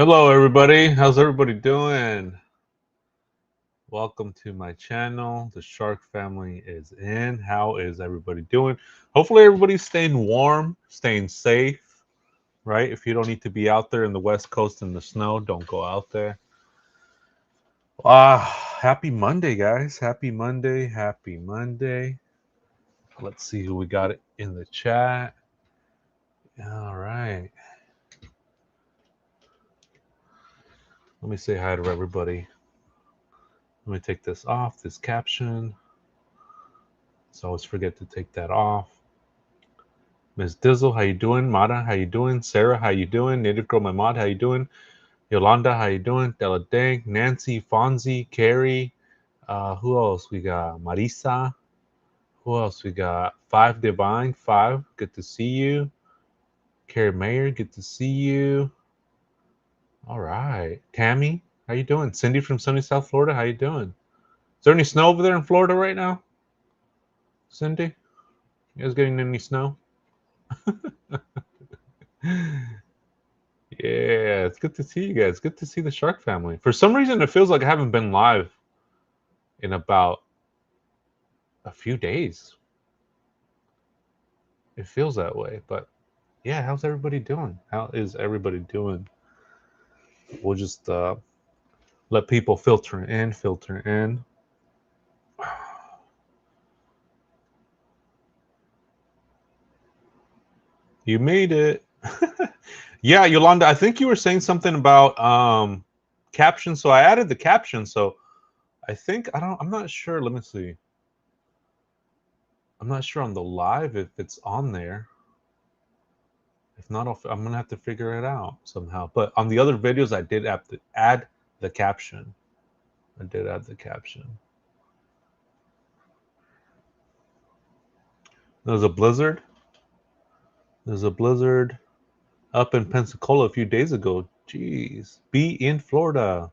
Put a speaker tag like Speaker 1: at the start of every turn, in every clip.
Speaker 1: Hello, everybody. How's everybody doing? Welcome to my channel. The Shark family is in. How is everybody doing? Hopefully, everybody's staying warm, staying safe, right? If you don't need to be out there in the West Coast in the snow, don't go out there. Happy Monday, guys. Happy Monday. Happy Monday. Let's see who we got in the chat. All right. Let me say hi to everybody. Let me take this off, this caption. So I always forget to take that off. Miss Dizzle, how you doing? Mara, how you doing? Sarah, how you doing? Native Girl, my mod, how you doing? Yolanda, how you doing? Della Dang, Nancy, Fonzie, Carrie. Who else we got? Marisa. Who else we got? Five Divine, Five. Good to see you. Carrie Mayer, good to see you. All right, Tammy, how you doing? Cindy from sunny South Florida, how you doing? Is there any snow over there in Florida right now? Cindy, you guys getting any snow? Yeah, it's good to see you guys. Good to see the Shark family. For some reason, it feels like I haven't been live in about a few days. It feels that way. But yeah, how's everybody doing? How is everybody doing? We'll just let people filter in, filter in. You made it. Yeah, Yolanda, I think you were saying something about captions. So I added the caption. So I'm not sure. Let me see. I'm not sure on the live if it's on there. If not, I'm gonna have to figure it out somehow. But on the other videos, I did have to add the caption. I did add the caption. There's a blizzard. There's a blizzard up in Pensacola a few days ago. Jeez. Be in Florida.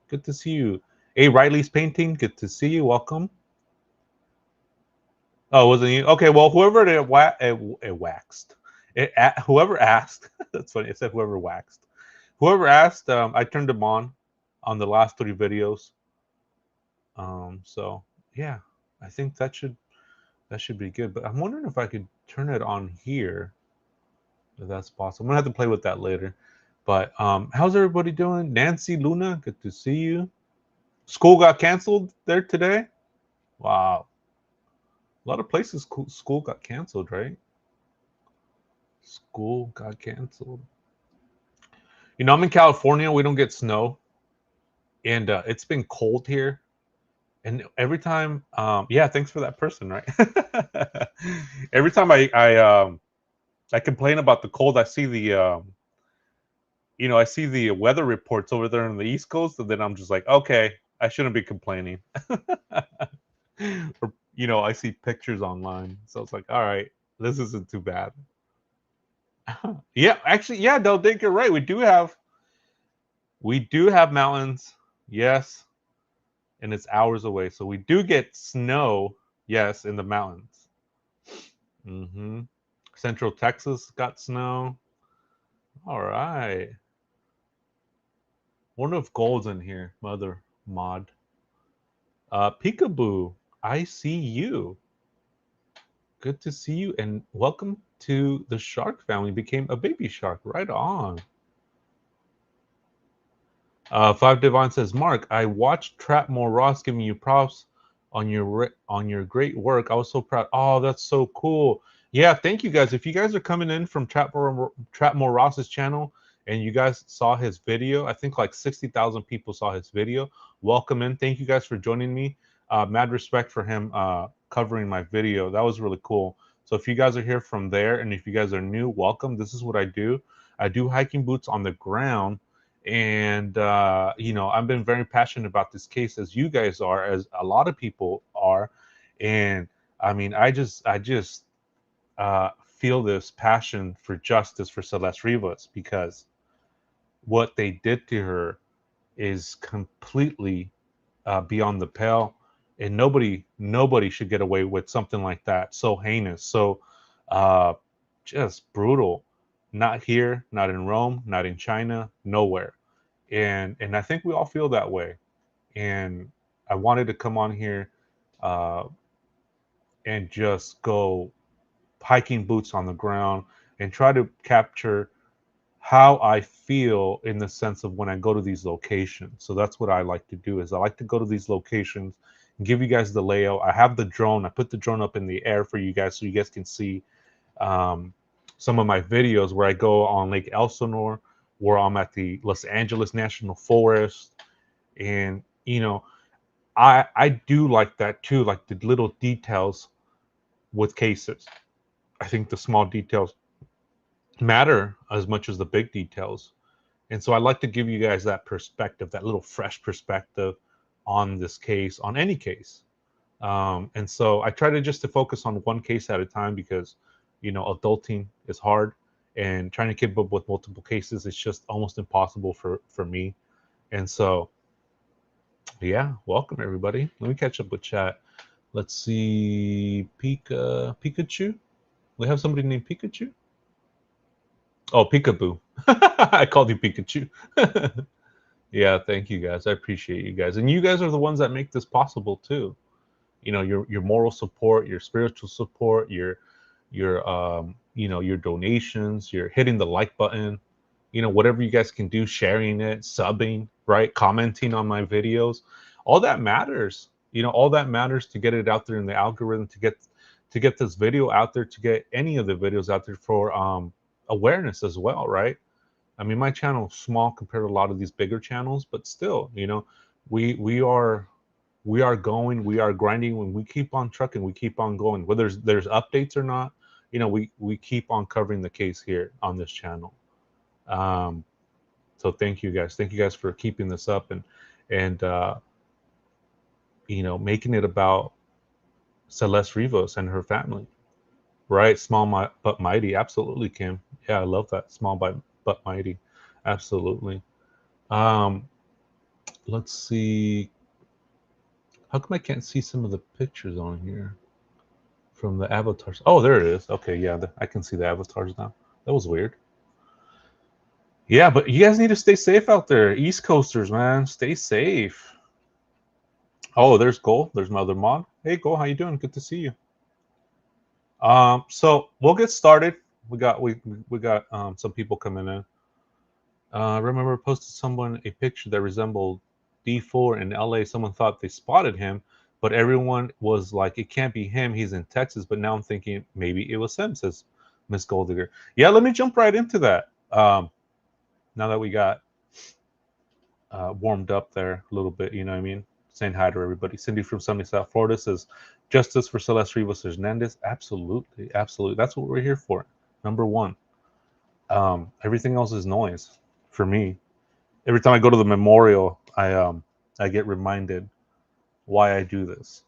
Speaker 1: Good to see you. A Riley's painting. Good to see you. Welcome. Oh, wasn't you? Okay. Well, whoever it waxed. Whoever asked. That's funny. It said whoever waxed. Whoever asked. I turned them on the last 3 videos. So yeah, I think that should be good. But I'm wondering if I could turn it on here, if that's possible. I'm gonna have to play with that later. But how's everybody doing? Nancy, Luna, good to see you. School got canceled there today. Wow, a lot of places school got canceled, right? School got canceled. I'm in California. We don't get snow, and it's been cold here. And every time, yeah, thanks for that person, right? Every time I complain about the cold. I see the weather reports over there on the East Coast, and then I'm just like, okay, I shouldn't be complaining. Or I see pictures online, so it's like, all right, this isn't too bad. Yeah, actually, yeah, Del Dink, you're right. We do have mountains, yes, and it's hours away, so we do get snow, yes, in the mountains. Mm-hmm. Central Texas got snow. All right. Wonder if Gold's in here, mother mod. Peekaboo, I see you. Good to see you, and welcome to the Shark family. Became a baby shark. Right on. Five Divine says, Mark, I watched Trapmore Ross giving you props on your great work. I was so proud. Oh, that's so cool. Yeah, thank you guys. If you guys are coming in from Trapmore Ross's channel and you guys saw his video, I think like 60,000 people saw his video. Welcome in. Thank you guys for joining me. Mad respect for him covering my video. That was really cool. So if you guys are here from there and if you guys are new, welcome. This is what I do. I do hiking boots on the ground, and I've been very passionate about this case, as you guys are, as a lot of people are. And I mean, I just feel this passion for justice for Celeste Rivas, because what they did to her is completely beyond the pale, and nobody should get away with something like that, so heinous, so uh just brutal. not here, not in Rome, not in China, nowhere. And I think we all feel that way. And I wanted to come on here uh, and just go hiking boots on the ground and try to capture how I feel in the sense of when I go to these locations. So that's what I like to do is I like to go to these locations and give you guys the layout. I have the drone. I put the drone up in the air for you guys so you guys can see um, some of my videos where I go on Lake Elsinore, where I'm at the Los Angeles National Forest. And, I do like that too, like the little details with cases. I think the small details matter as much as the big details. And so I like to give you guys that perspective, that little fresh perspective on this case, on any case. And so I try to just to focus on one case at a time because, adulting is hard and trying to keep up with multiple cases is just almost impossible for me. And so, yeah, welcome everybody. Let me catch up with chat. Let's see, Pikachu. We have somebody named Pikachu. Oh, Peekaboo. I called you Pikachu. Yeah, thank you guys. I appreciate you guys. And you guys are the ones that make this possible too. Your moral support, your spiritual support, your donations, your hitting the like button, whatever you guys can do, sharing it, subbing, right? Commenting on my videos. All that matters. All that matters to get it out there in the algorithm, to get this video out there, to get any of the videos out there for awareness as well, right? I mean, my channel is small compared to a lot of these bigger channels, but still, we are going, we are grinding. When we keep on trucking, we keep on going. Whether there's updates or not, we keep on covering the case here on this channel. So thank you guys. Thank you guys for keeping this up and making it about Celeste Rivas and her family. Right, small but mighty. Absolutely, Kim. Yeah, I love that. Small but mighty. Absolutely. Um, let's see. How come I can't see some of the pictures on here from the avatars? Oh, there it is. Okay, yeah, I can see the avatars now. That was weird. Yeah, but you guys need to stay safe out there, East Coasters, man. Stay safe. Oh, there's Cole. There's my other mod. Hey, Cole, how you doing? Good to see you. So we'll get started. We got some people coming in. Remember, I posted someone a picture that resembled D4 in LA. Someone thought they spotted him, but everyone was like, "It can't be him. He's in Texas." But now I'm thinking maybe it was him. Says Miss Goldigger. Yeah, let me jump right into that. Now that we got warmed up there a little bit, you know what I mean? Saying hi to everybody. Cindy from sunny South Florida says, "Justice for Celeste Rivas Hernandez." Absolutely, absolutely. That's what we're here for. Number one. Everything else is noise for me. Every time I go to the memorial, I get reminded why I do this.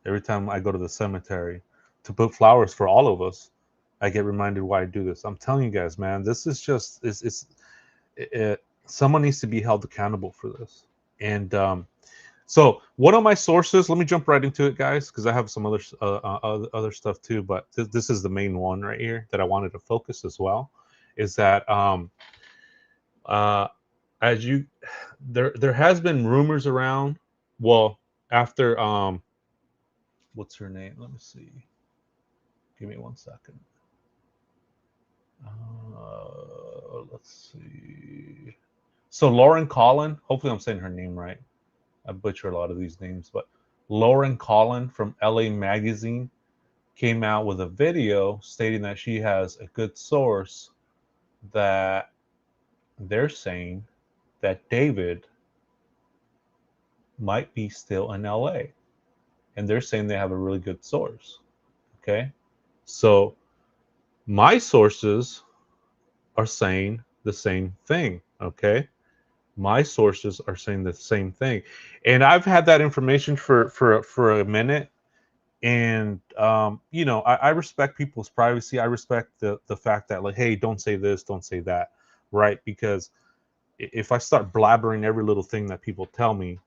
Speaker 1: Every time I go to the cemetery to put flowers for all of us, I get reminded why I do this. I'm telling you guys, man, this is just someone needs to be held accountable for this. And so one of my sources, let me jump right into it, guys, because I have some other stuff too, but this is the main one right here that I wanted to focus as well. Is that uh, as you there has been rumors around. Well, after what's her name? Let me see. Give me 1 second. Let's see. So Lauren Collin. Hopefully, I'm saying her name right. I butcher a lot of these names, but Lauren Collin from LA Magazine came out with a video stating that she has a good source that they're saying that David might be still in LA. And they're saying they have a really good source. Okay. So my sources are saying the same thing. Okay. My sources are saying the same thing. And I've had that information for a minute. And I respect people's privacy. I respect the fact that, like, hey, don't say this, don't say that, right? Because if I start blabbering every little thing that people tell me,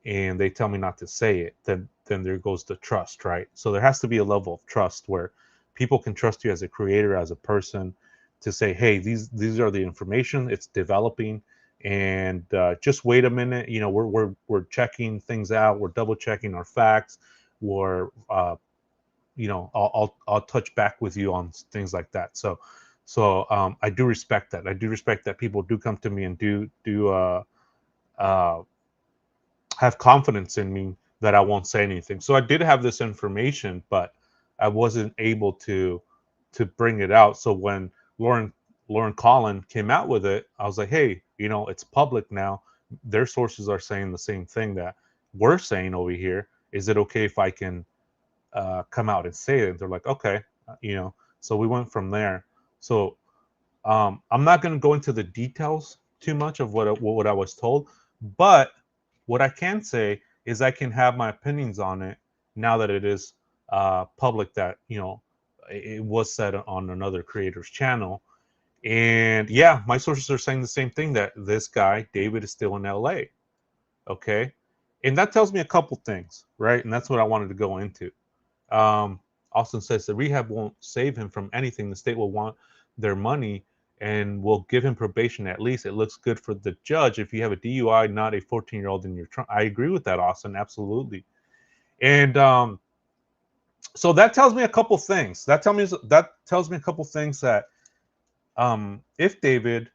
Speaker 1: and they tell me not to say it, then there goes the trust, right? So there has to be a level of trust where people can trust you as a creator, as a person, to say, hey, these are the information, it's developing, and just wait a minute. You know, we're checking things out, we're double checking our facts, we're you know, I'll touch back with you on things like that. So I do respect that. I do respect that people do come to me and uh, have confidence in me that I won't say anything. So I did have this information, but I wasn't able to bring it out. So when Lauren Lauren Collin came out with it, I was like, hey, you know, it's public now. Their sources are saying the same thing that we're saying over here. Is it okay if I can come out and say it? And they're like, okay, you know. So we went from there. So I'm not going to go into the details too much of what I was told, but what I can say is I can have my opinions on it now that it is public. That, you know, it was said on another creator's channel, and yeah, my sources are saying the same thing, that this guy David is still in L.A. Okay, and that tells me a couple things, right? And that's what I wanted to go into. Um, Austin says the rehab won't save him from anything. The state will want their money and will give him probation at least. It looks good for the judge if you have a DUI, not a 14-year-old in your trunk. I agree with that, Austin. Absolutely. And so that tells me a couple things. That tells me a couple things that if David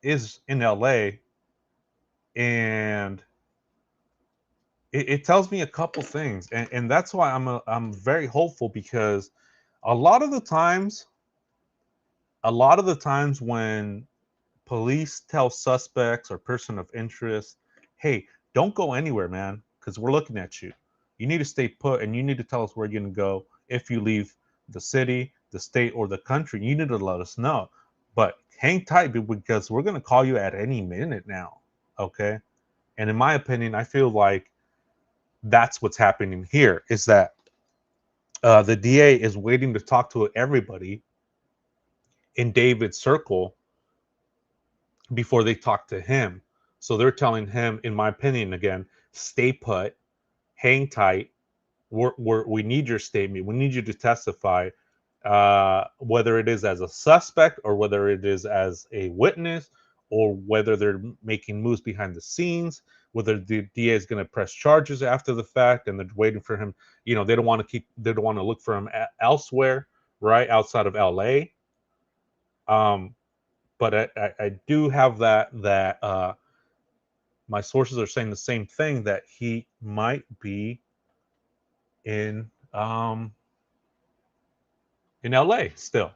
Speaker 1: is in LA, and it tells me a couple things, and that's why I'm very hopeful, because a lot of the times a lot of the times when police tell suspects or person of interest, hey, don't go anywhere, man, because we're looking at you. You need to stay put, and you need to tell us where you're going to go. If you leave the city, the state, or the country, you need to let us know. But hang tight, because we're going to call you at any minute now. Okay. And in my opinion, I feel like that's what's happening here, is that the DA is waiting to talk to everybody in David's circle before they talk to him. So they're telling him, in my opinion, again, stay put, hang tight. We need your statement. We need you to testify, whether it is as a suspect or whether it is as a witness, or whether they're making moves behind the scenes, whether the DA is going to press charges after the fact and they're waiting for him. You know, they don't want to look for him elsewhere, right, outside of LA. Um, but I do have that my sources are saying the same thing, that he might be in um in LA still.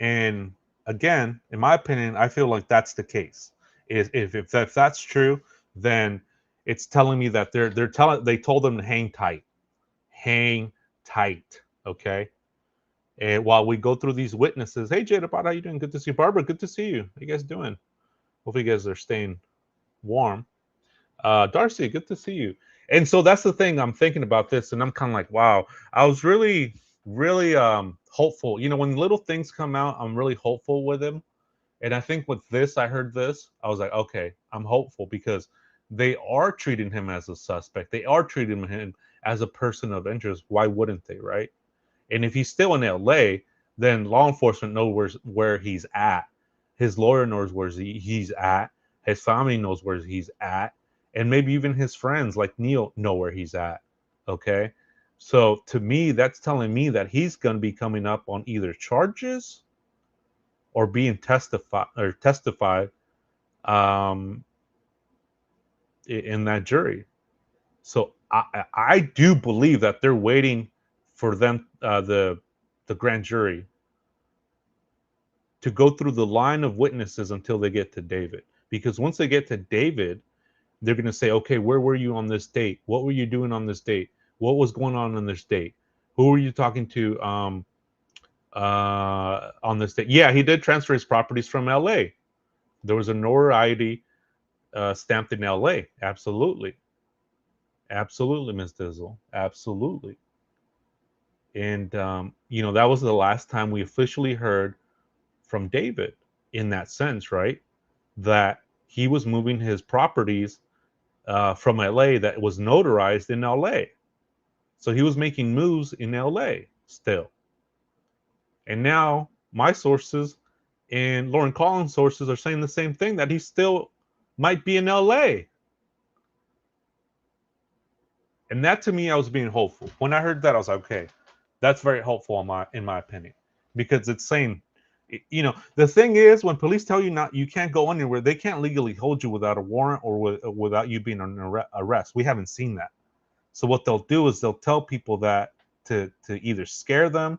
Speaker 1: And again, in my opinion, I feel like that's the case. If that's true, then it's telling me that they told them to hang tight. Hang tight. Okay. And while we go through these witnesses, hey Jada, how you doing? Good to see you. Barbara, good to see you. How you guys doing? Hopefully you guys are staying warm. Darcy, good to see you. And so that's the thing, I'm thinking about this, and I'm kind of like, wow, I was really hopeful. You know, when little things come out, I'm really hopeful with them. And I think with this, I heard this, I was like, okay, I'm hopeful, because they are treating him as a suspect. They are treating him as a person of interest. Why wouldn't they, right? And if he's still in LA, then law enforcement knows where he's at. His lawyer knows where he's at. His family knows where he's at. And maybe even his friends like Neil know where he's at. Okay. So to me, that's telling me that he's going to be coming up on either charges or being testified um, in that jury. So I do believe that they're waiting for them, the grand jury, to go through the line of witnesses until they get to David. Because once they get to David, they're going to say, okay, where were you on this date? What were you doing on this date? What was going on this date? Who were you talking to on this date? Yeah, he did transfer his properties from LA. There was a notoriety stamped in LA. Absolutely. Absolutely, Ms. Dizzle. Absolutely. And, you know, that was the last time we officially heard from David in that sense, right? That he was moving his properties from LA that was notarized in LA. So he was making moves in LA still. And now my sources And Lauren Collins' sources are saying the same thing, that he still might be in LA. And that, to me, I was being hopeful. When I heard that, I was like, okay, that's very hopeful in my opinion, because it's saying, you know, the thing is, when police tell you not, you can't go anywhere, they can't legally hold you without a warrant or without you being on arrest. We haven't seen that. So what they'll do is they'll tell people that to either scare them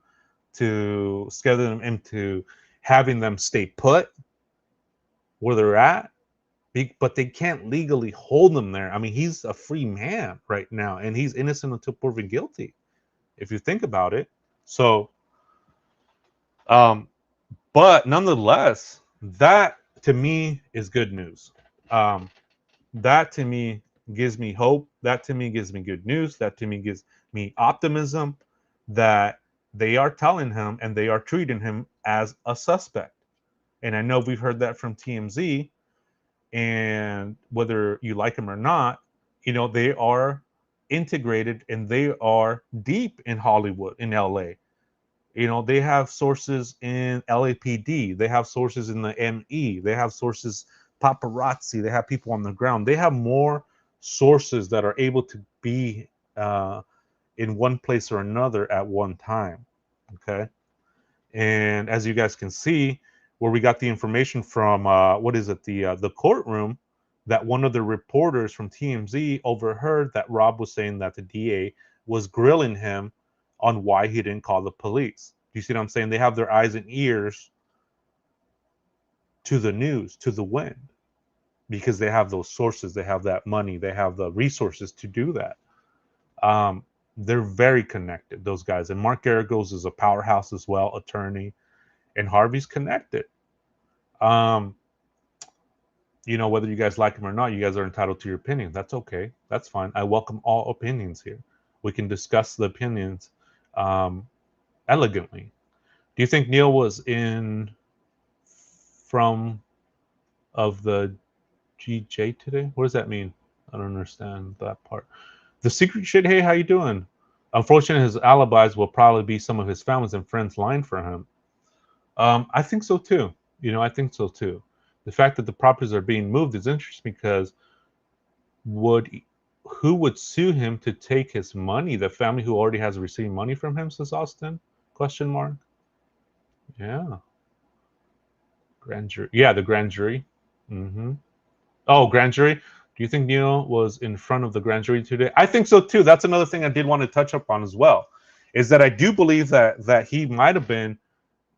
Speaker 1: into having them stay put where they're at, but they can't legally hold him there. I mean, he's a free man right now, and he's innocent until proven guilty, if you think about it. So, um, but nonetheless, that to me is good news. Um, that to me gives me hope. That to me gives me good news. That to me gives me optimism that they are telling him and they are treating him as a suspect. And I know we've heard that from TMZ, and whether you like them or not, you know, they are integrated and they are deep in Hollywood, in LA. You know, they have sources in LAPD, they have sources in the ME, they have sources paparazzi, they have people on the ground. They have more sources that are able to be in one place or another at one time. Okay. And as you guys can see, where we got the information from, what is it, the courtroom, that one of the reporters from TMZ overheard that Rob was saying that the DA was grilling him on why he didn't call the police. Do you see what I'm saying? They have their eyes and ears to the news, to the wind, because they have those sources, they have that money, they have the resources to do that. Um, they're very connected, those guys. And Mark Garagos is a powerhouse as well, attorney, and Harvey's connected. Um, you know, whether you guys like him or not, you guys are entitled to your opinion. That's okay. That's fine. I welcome all opinions here. We can discuss the opinions elegantly. Do you think Neil was in from of the GJ today? What does that mean? I don't understand that part. The secret shit. Hey, how you doing? Unfortunately, his alibis will probably be some of his families and friends lying for him. I think so too. You know, I think so too. The fact that the properties are being moved is interesting because would who would sue him to take his money? The family who already has received money from him, says Austin? Question mark. Yeah, grand jury. Yeah, the grand jury. Mm-hmm. Oh, grand jury. Do you think Neil was in front of the grand jury today? I think so too. That's another thing I did want to touch up on as well, is that I do believe that he might have been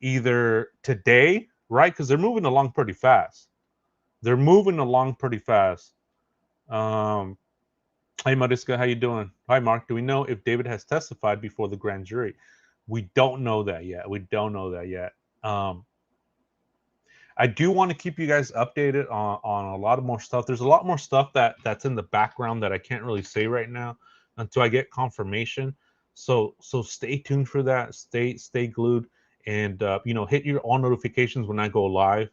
Speaker 1: either today, right? Because they're moving along pretty fast. They're moving along pretty fast. Um, Hey, Mariska, how you doing? Hi, Mark. Do we know if David has testified before the grand jury? We don't know that yet. We don't know that yet. Um, I do want to keep you guys updated on a lot of more stuff. There's a lot more stuff that's in the background that I can't really say right now until I get confirmation. So stay tuned for that. Stay glued, and you know, hit your all notifications when I go live.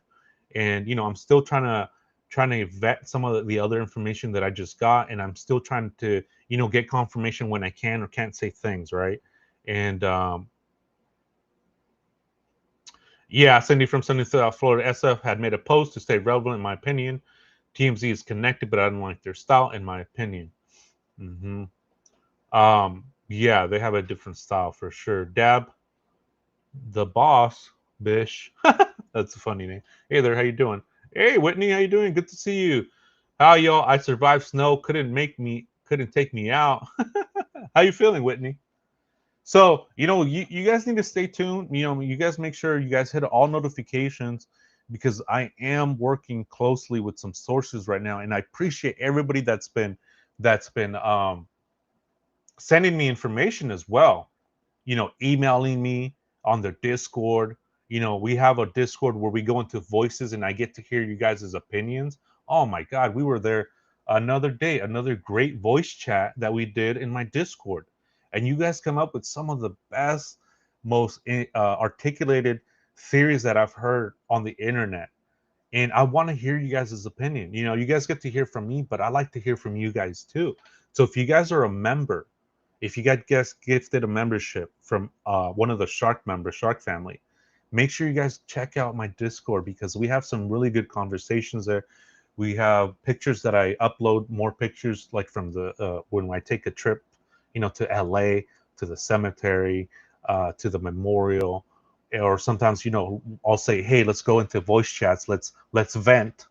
Speaker 1: And you know, I'm still trying to vet some of the other information that I just got, and I'm still trying to, you know, get confirmation when I can or can't say things, right? And yeah, Cindy from Sunny South Florida, SF had made a post to stay relevant, in my opinion. TMZ is connected, but I don't like their style, in my opinion. Hmm. Yeah, they have a different style for sure. Dab, the boss, Bish. That's a funny name. Hey there, how you doing? Hey, Whitney, how you doing? Good to see you. How y'all? I survived snow. Couldn't take me out. How you feeling, Whitney? So, you know, you guys need to stay tuned. You know, you guys make sure you guys hit all notifications, because I am working closely with some sources right now, and I appreciate everybody that's been sending me information as well. You know, emailing me on their Discord. You know, we have a Discord where we go into voices and I get to hear you guys' opinions. Oh my God, we were there another day, another great voice chat that we did in my Discord. And you guys come up with some of the best, most articulated theories that I've heard on the internet. And I want to hear you guys' opinion. You know, you guys get to hear from me, but I like to hear from you guys too. So if you guys are a member, if you got gifted a membership from one of the Shark members, Shark family, make sure you guys check out my Discord because we have some really good conversations there. We have pictures that I upload, more pictures like from the when I take a trip, to LA, to the cemetery, to the memorial, or sometimes I'll say, hey, let's go into voice chats, let's vent,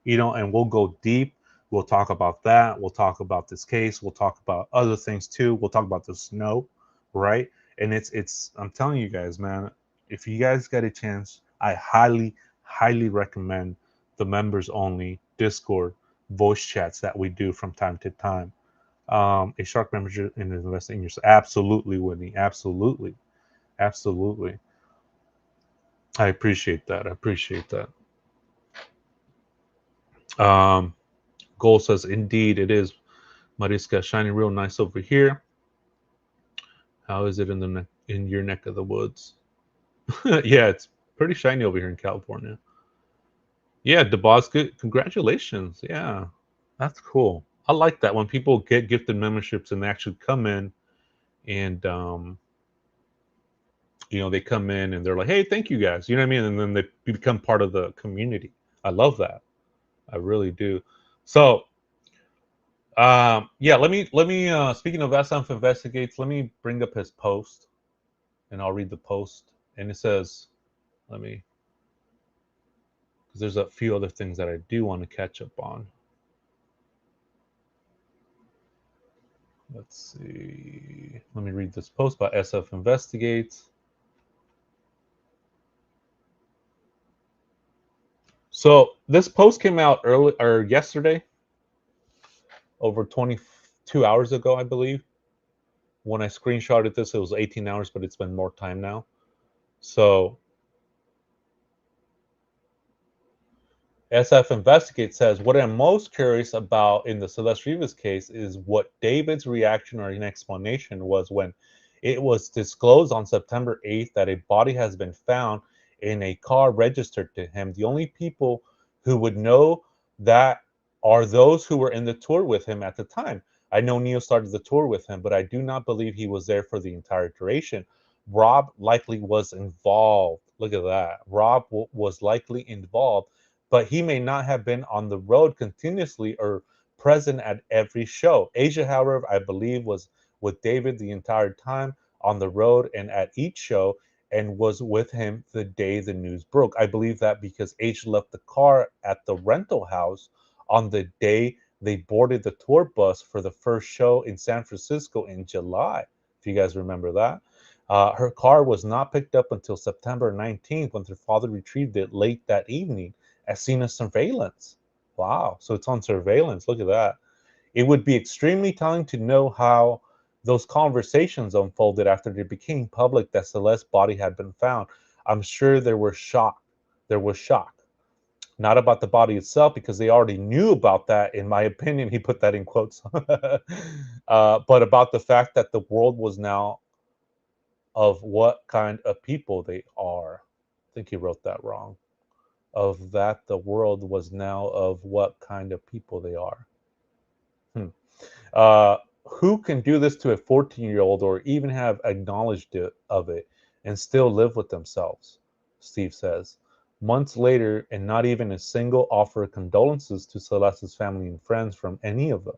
Speaker 1: and we'll go deep. We'll talk about that. We'll talk about this case. We'll talk about other things too. We'll talk about the snow, right? And it's I'm telling you guys, man, if you guys get a chance, I highly recommend the members only Discord voice chats that we do from time to time. A shark membership in investing in yourself. Absolutely, Whitney. Absolutely. Absolutely. I appreciate that. I appreciate that. Um, Goal says, indeed, it is. Mariska, shining real nice over here. How is it in your neck of the woods? Yeah, it's pretty shiny over here in California. Yeah, DeBoss, congratulations. Yeah, that's cool. I like that when people get gifted memberships and they actually come in and they come in and they're like, "Hey, thank you guys." You know what I mean? And then they become part of the community. I love that. I really do. So, yeah, let me speaking of SF Investigates, let me bring up his post and I'll read the post. And it says, let me, because there's a few other things that I do want to catch up on. Let's see. Let me read this post by SF Investigates. So this post came out early or yesterday, over 22 hours ago, I believe. When I screenshotted this, it was 18 hours, but it's been more time now. So SF Investigate says, what I'm most curious about in the Celeste Rivas case is what David's reaction or an explanation was when it was disclosed on September 8th that a body has been found in a car registered to him. The only people who would know that are those who were in the tour with him at the time. I know Neil started the tour with him, but I do not believe he was there for the entire duration. Rob likely was involved. Look at that. Rob was likely involved, but he may not have been on the road continuously or present at every show. Asia, however, I believe was with David the entire time on the road and at each show and was with him the day the news broke. I believe that because Asia left the car at the rental house on the day they boarded the tour bus for the first show in San Francisco in July, if you guys remember that. Her car was not picked up until September 19th when her father retrieved it late that evening as seen as surveillance. Wow. So it's on surveillance. Look at that. It would be extremely telling to know how those conversations unfolded after it became public that Celeste's body had been found. I'm sure there was shock. There was shock. Not about the body itself, because they already knew about that, in my opinion. He put that in quotes. But about the fact that the world was now of what kind of people they are. I think he wrote that wrong. Of that the world was now of what kind of people they are. Hmm. Who can do this to a 14-year-old or even have acknowledged of it and still live with themselves? Steve says. Months later, and not even a single offer of condolences to Celeste's family and friends from any of them.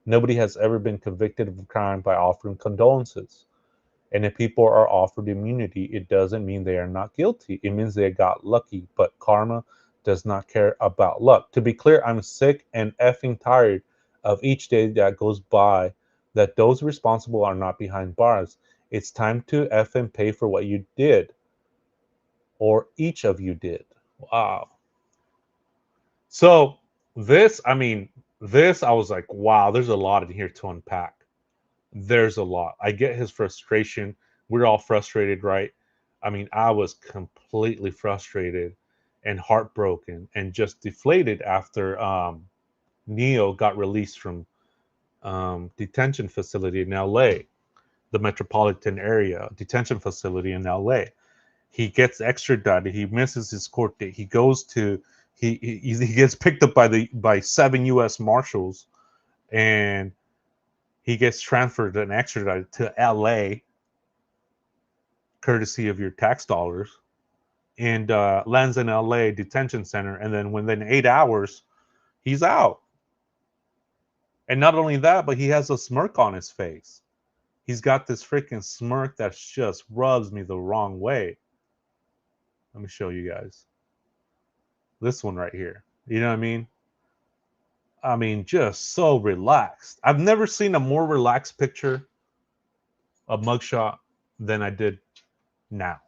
Speaker 1: Nobody has ever been convicted of a crime by offering condolences. And if people are offered immunity, it doesn't mean they are not guilty. It means they got lucky. But karma does not care about luck. To be clear, I'm sick and effing tired of each day that goes by that those responsible are not behind bars. It's time to effing pay for what you did, or each of you did. Wow. So this, I was like, wow, there's a lot in here to unpack. There's a lot. I get his frustration. We're all frustrated, right? I mean, I was completely frustrated and heartbroken and just deflated after Neo got released from detention facility in LA, the metropolitan area detention facility in LA. He gets extradited. He misses his court date. He goes to he gets picked up by 7 U.S. Marshals, and he gets transferred and extradited to LA, courtesy of your tax dollars. and lands in LA detention center. And then within 8 hours, he's out. And not only that, but he has a smirk on his face. He's got this freaking smirk that just rubs me the wrong way. Let me show you guys. This one right here. You know what I mean? I mean, just so relaxed. I've never seen a more relaxed picture, a mugshot, than I did now.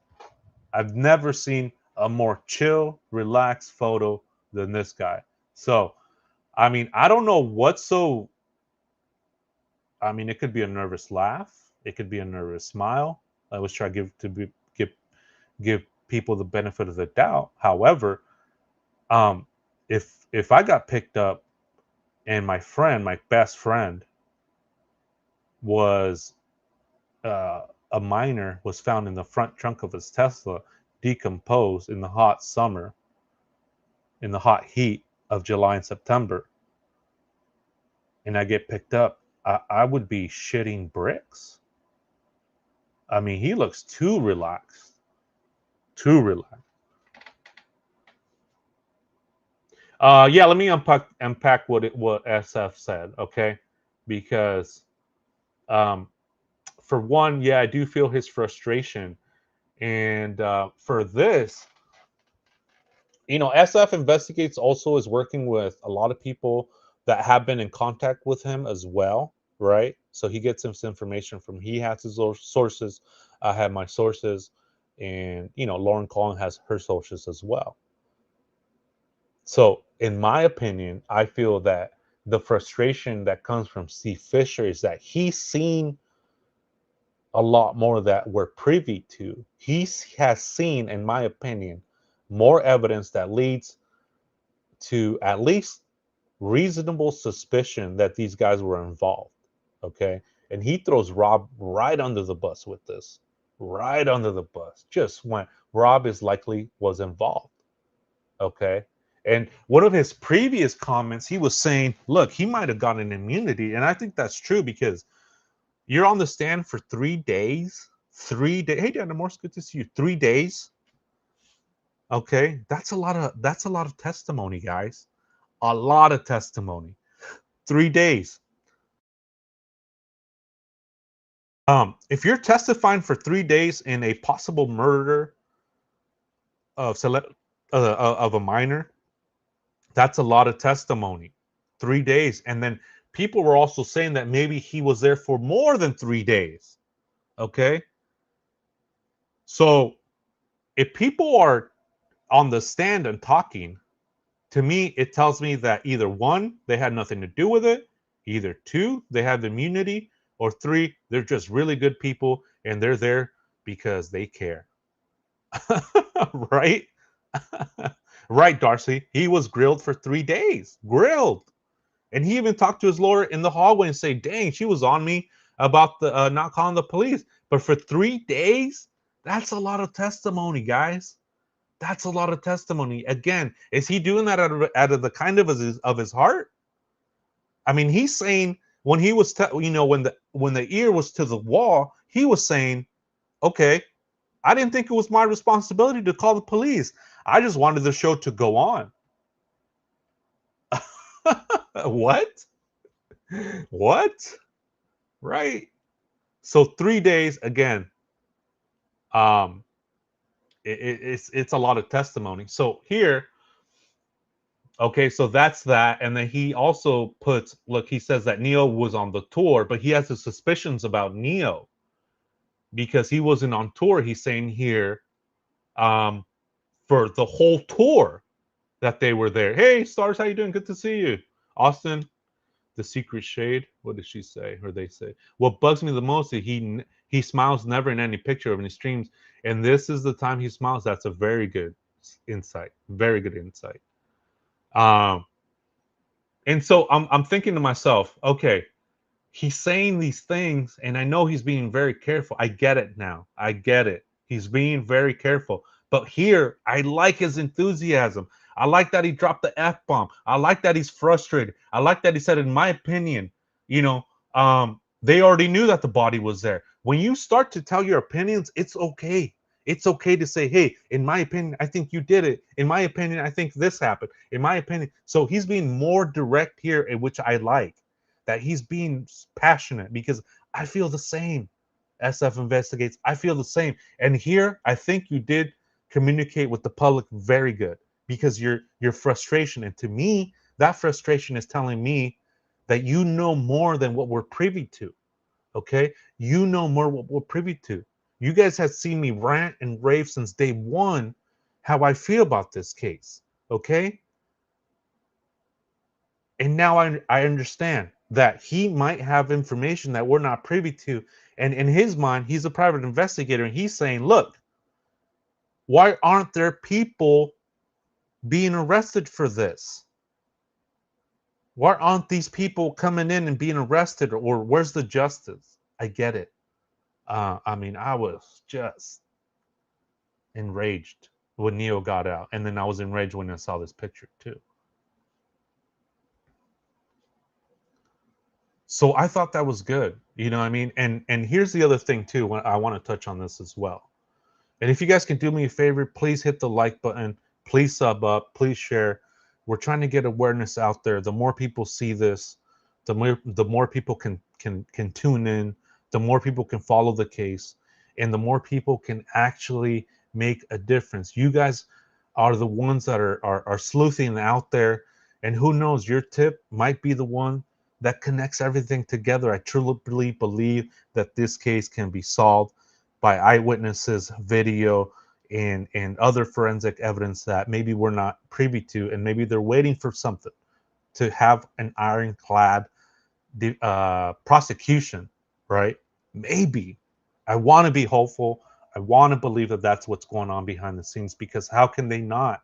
Speaker 1: I've never seen a more chill, relaxed photo than this guy. So, I mean, I don't know what's so. I mean, it could be a nervous laugh. It could be a nervous smile. I always try give people the benefit of the doubt. However, if I got picked up and my friend, my best friend, was a minor, was found in the front trunk of his Tesla, decomposed in the hot summer, in the hot heat of July and September, and I get picked up, I would be shitting bricks. I mean, he looks too relaxed. Too relaxed. Yeah, let me unpack what SF said, okay? Because for one, yeah, I do feel his frustration, and for this, you know, SF Investigates also is working with a lot of people that have been in contact with him as well, right? So he gets his information from, he has his sources, I have my sources, and you know, Lauren Collin has her sources as well. So, in my opinion, I feel that the frustration that comes from Steve Fisher is that he's seen a lot more that we're privy to. He has seen, in my opinion, more evidence that leads to at least reasonable suspicion that these guys were involved. Okay. And he throws Rob right under the bus with this. Right under the bus. Just when Rob is likely was involved. Okay. And one of his previous comments, he was saying, look, he might have gotten immunity. And I think that's true because you're on the stand for 3 days. 3 days. Hey, Dan Morse, good to see you. 3 days. Okay. That's a lot of testimony, guys. A lot of testimony. 3 days. If you're testifying for 3 days in a possible murder of of a minor, that's a lot of testimony. 3 days, and then people were also saying that maybe he was there for more than 3 days. Okay, so if people are on the stand and talking, to me, it tells me that either one, they had nothing to do with it, either two, they have immunity, or three, they're just really good people and they're there because they care. Right? Right, Darcy. He was grilled for 3 days. Grilled. And he even talked to his lawyer in the hallway and say, dang, she was on me about the not calling the police. But for 3 days, that's a lot of testimony, guys. That's a lot of testimony. Again, is he doing that out of the kind of his heart? I mean, he's saying when he was, when the ear was to the wall, he was saying, okay, I didn't think it was my responsibility to call the police. I just wanted the show to go on. What? What? Right. So 3 days again. Um, it's a lot of testimony. So here, okay, so that's that, and then he also puts, look, he says that Neo was on the tour, but he has his suspicions about Neo because he wasn't on tour. He's saying here, for the whole tour that they were there. Hey, Stars, how you doing? Good to see you, Austin. The secret shade. What did she say? Or they say? What bugs me the most is he smiles never in any picture of any streams, and this is the time he smiles. That's a very good insight. Very good insight. Um, and so I'm thinking to myself, okay, he's saying these things, and I know he's being very careful. I get it now. I get it. He's being very careful. But here, I like his enthusiasm. I like that he dropped the F-bomb. I like that he's frustrated. I like that he said, in my opinion, you know, they already knew that the body was there. When you start to tell your opinions, it's okay. It's okay to say, hey, in my opinion, I think you did it. In my opinion, I think this happened. In my opinion. So he's being more direct here, which I like, that he's being passionate because I feel the same. SF investigates. I feel the same. And here, I think you did communicate with the public very good because your frustration, and to me, that frustration is telling me that you know more than what we're privy to. Okay, you know more what we're privy to. You guys have seen me rant and rave since day one how I feel about this case. Okay, and now I understand that he might have information that we're not privy to, and in his mind, he's a private investigator, and he's saying, look, why aren't there people being arrested for this? Why aren't these people coming in and being arrested, or where's the justice? I get it. I mean, I was just enraged when Neo got out, and then I was enraged when I saw this picture too. So I thought that was good. You know what I mean? And here's the other thing too. When I want to touch on this as well. And if you guys can do me a favor, please hit the like button. Please sub up. Please share. We're trying to get awareness out there. The more people see this, the more people can tune in. The more people can follow the case, and the more people can actually make a difference. You guys are the ones that are sleuthing out there, and who knows, your tip might be the one that connects everything together. I truly believe that this case can be solved by eyewitnesses, video, and other forensic evidence that maybe we're not privy to, and maybe they're waiting for something to have an ironclad prosecution, right? Maybe. I want to be hopeful. I want to believe that that's what's going on behind the scenes, because how can they not?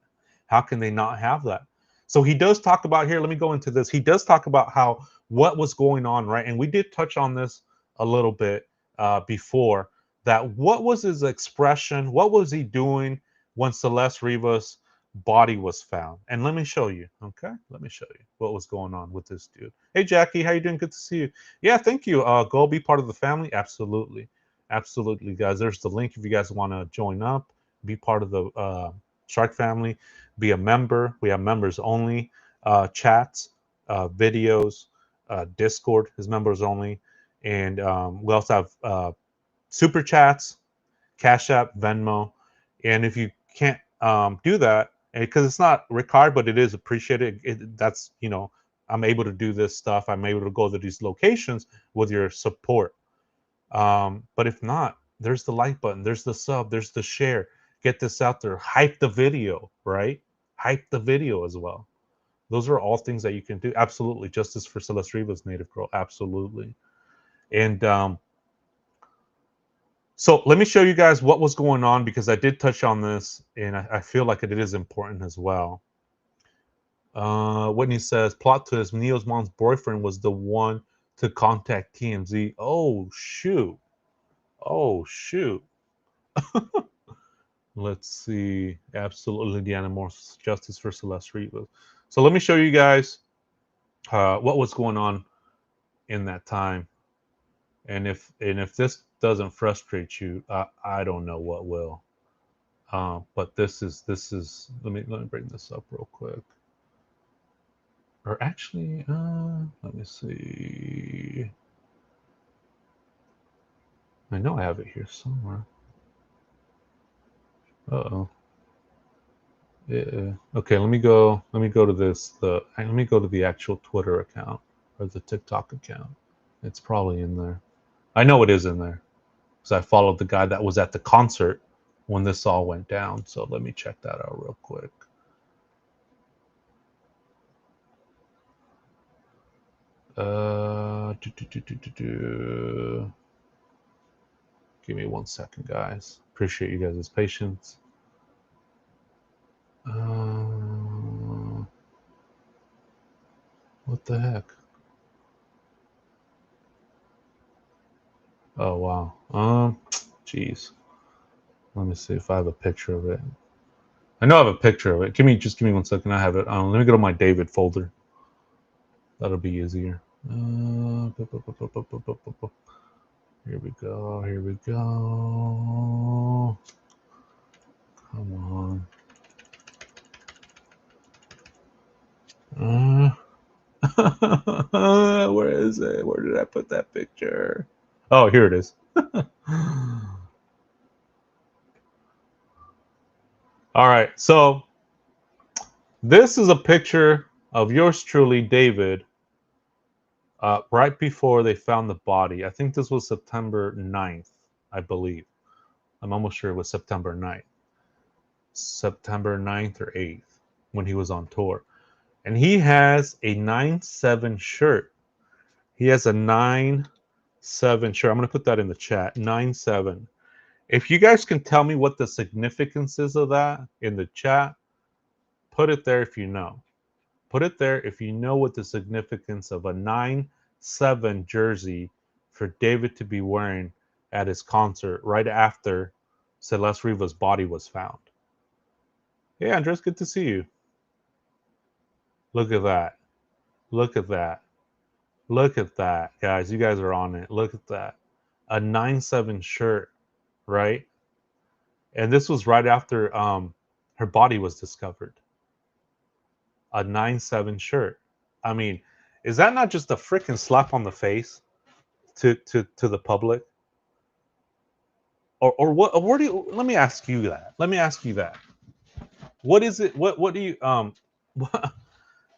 Speaker 1: How can they not have that? So he does talk about here. Let me go into this. He does talk about how what was going on, right? And we did touch on this a little bit before. That what was his expression? What was he doing when Celeste Rivas' body was found? And let me show you. Okay, let me show you what was going on with this dude. Hey Jackie, how you doing? Good to see you. Yeah, thank you. Go be part of the family. Absolutely, absolutely, guys. There's the link if you guys want to join up, be part of the Shark family, be a member. We have members only chats, videos, Discord is members only, and we also have super chats, Cash App, Venmo, and if you can't do that, because it's not required, but it is appreciated. That's I'm able to do this stuff. I'm able to go to these locations with your support. But if not, there's the like button, there's the sub, there's the share. Get this out there. Hype the video, right? Hype the video as well. Those are all things that you can do. Absolutely. Justice for Celeste Rivas, Native Girl. Absolutely. And so let me show you guys what was going on, because I did touch on this, and I feel like it is important as well. Whitney says, plot twist, Neo's mom's boyfriend was the one to contact TMZ. Oh, shoot. Oh, shoot. Let's see. Absolutely, Deanna Morse, justice for Celeste Rivas. So let me show you guys what was going on in that time. And if this doesn't frustrate you, I don't know what will. But this is. Let me bring this up real quick. Or actually, let me see. I know I have it here somewhere. Uh-oh. Yeah. Okay, let me go. Let me go to this. Let me go to the actual Twitter account or the TikTok account. It's probably in there. I know it is in there because I followed the guy that was at the concert when this all went down. So let me check that out real quick. Give me 1 second, guys. Appreciate you guys' patience. What the heck? Oh wow. Jeez. Let me see if I have a picture of it. I know I have a picture of it. Give me 1 second. I have it. Let me go to my David folder. That'll be easier. Here we go. Here we go. Come on. Where is it? Where did I put that picture? Oh, here it is. All right. So this is a picture of yours truly, David, right before they found the body. I think this was September 9th, I believe. I'm almost sure it was September 9th. September 9th or 8th when he was on tour. And he has a 9/7 shirt. He has a 9/7 shirt. I'm going to put that in the chat. 9/7. If you guys can tell me what the significance is of that in the chat, put it there if you know. Put it there if you know what the significance of a 9/7 jersey for David to be wearing at his concert right after Celeste Riva's body was found. Hey, Andres, good to see you. Look at that. Look at that. Look at that, guys. You guys are on it. Look at that. A 9/7 shirt, right? And this was right after her body was discovered. A 9/7 shirt. I mean, is that not just a freaking slap on the face to the public? Or what? Or where do you? Let me ask you that. Let me ask you that. What is it? What do you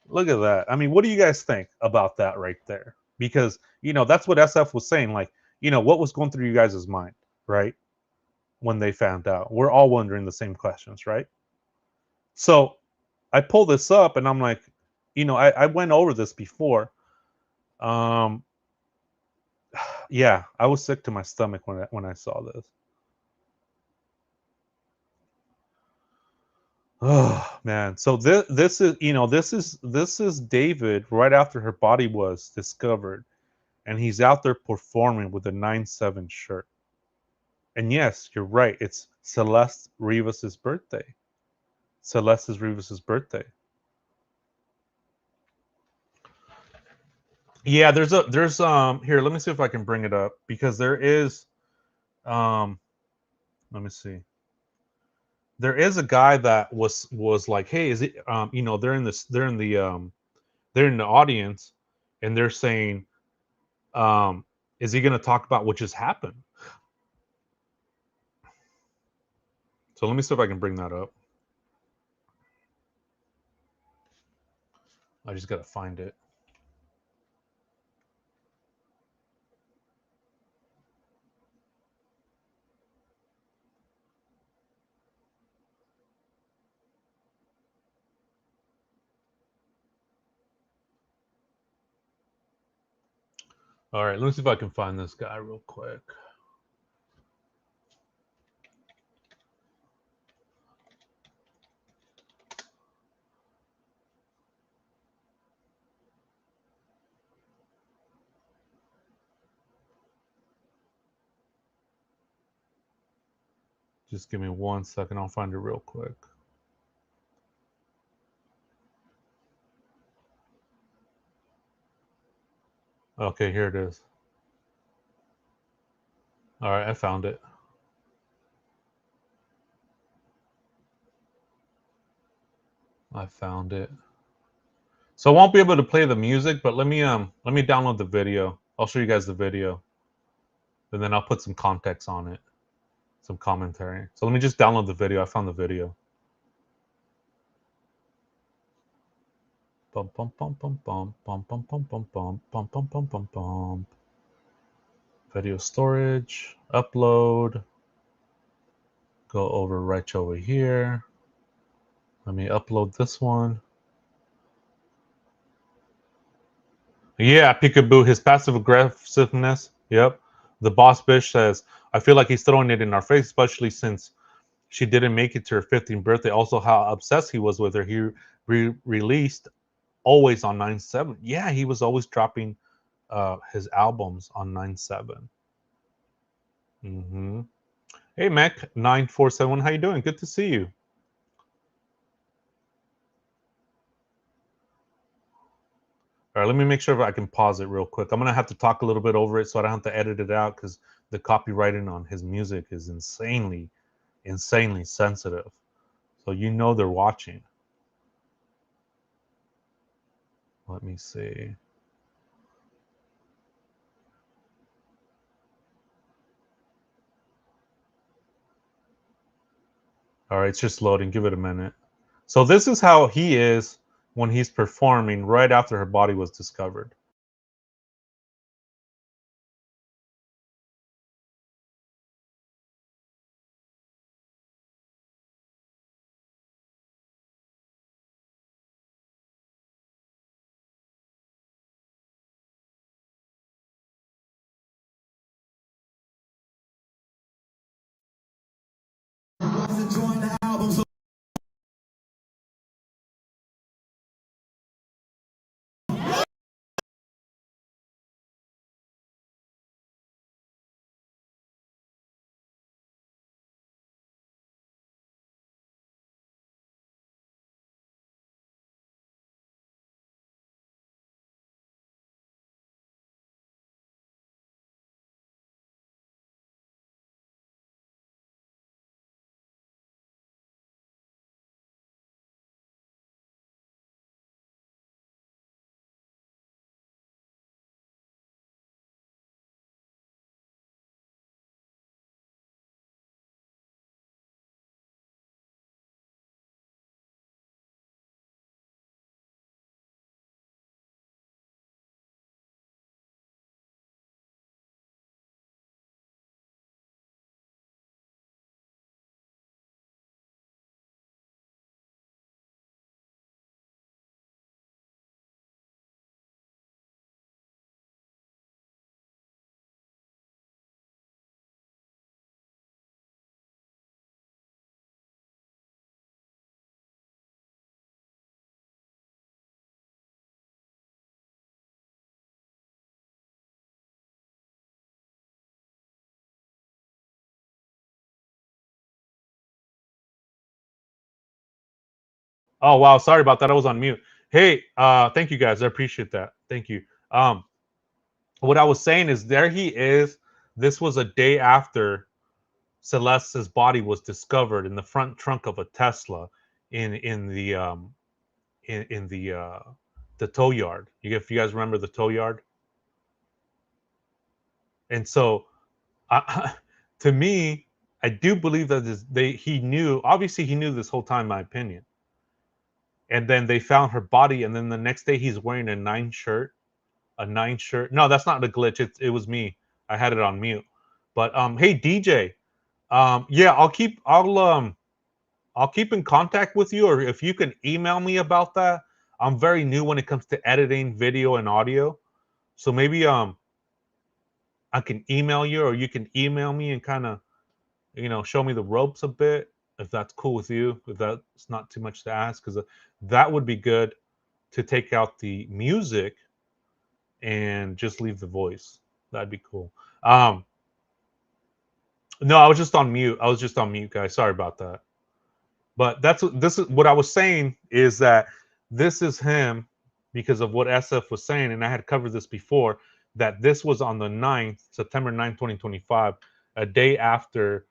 Speaker 1: Look at that. I mean, what do you guys think about that right there? Because that's what SF was saying. Like, what was going through you guys' mind, right? When they found out, we're all wondering the same questions, right? So I pull this up and I'm like, I went over this before. Um, yeah, I was sick to my stomach when I saw this. Oh man. So this is this is David right after her body was discovered, and he's out there performing with a 9/7 shirt. And yes, you're right. It's Celeste Rivas's birthday. Celeste Rivas's birthday. Yeah, there's here, let me see if I can bring it up because there is um let me see. There is a guy that was like, "Hey, is it they're in the audience and they're saying is he going to talk about what just happened?" So let me see if I can bring that up. I just got to find it. All right, let me see if I can find this guy real quick. Just give me 1 second. I'll find it real quick. Okay, here it is. All right, I found it. I found it. So I won't be able to play the music, but let me download the video. I'll show you guys the video, and then I'll put some context on it, some commentary. So let me just download the video. I found the video. Bum bum bum bum bum bum bum bum bum bum bum bum bum bum bum. Video storage, upload. Go over right over here. Let me upload this one. Yeah, Peekaboo, his passive aggressiveness. Yep. The boss bitch says, I feel like he's throwing it in our face, especially since she didn't make it to her 15th birthday. Also, how obsessed he was with her. He released always on 9/7. Yeah, he was always dropping his albums on 9/7. Mm-hmm. Hey, Mac 947, how you doing? Good to see you. All right, let me make sure if I can pause it real quick. I'm gonna have to talk a little bit over it so I don't have to edit it out because the copywriting on his music is insanely sensitive. So you know they're watching. Let me see. All right, it's just loading. Give it a minute. So this is how he is when he's performing right after her body was discovered. Oh wow, sorry about that. I was on mute. Hey, thank you guys. I appreciate that. Thank you. Um, what I was saying is there he is. This was a day after Celeste's body was discovered in the front trunk of a Tesla in the the tow yard. If you guys remember the tow yard, and so to me, I do believe that he knew. Obviously, he knew this whole time. My opinion. And then they found her body, and then the next day he's wearing a nine shirt. A nine shirt. No, that's not a glitch. It was me. I had it on mute. But hey DJ, yeah, I'll keep in contact with you, or if you can email me about that. I'm very new when it comes to editing video and audio, so maybe I can email you, or you can email me and kind of show me the ropes a bit, if that's cool with you, if that's not too much to ask, because that would be good to take out the music and just leave the voice. That'd be cool. Um, no, I was just on mute. I was just on mute, guys. Sorry about that. But this is what I was saying is that this is him because of what SF was saying, and I had covered this before, that this was on the 9th, September 9th, 2025, a day after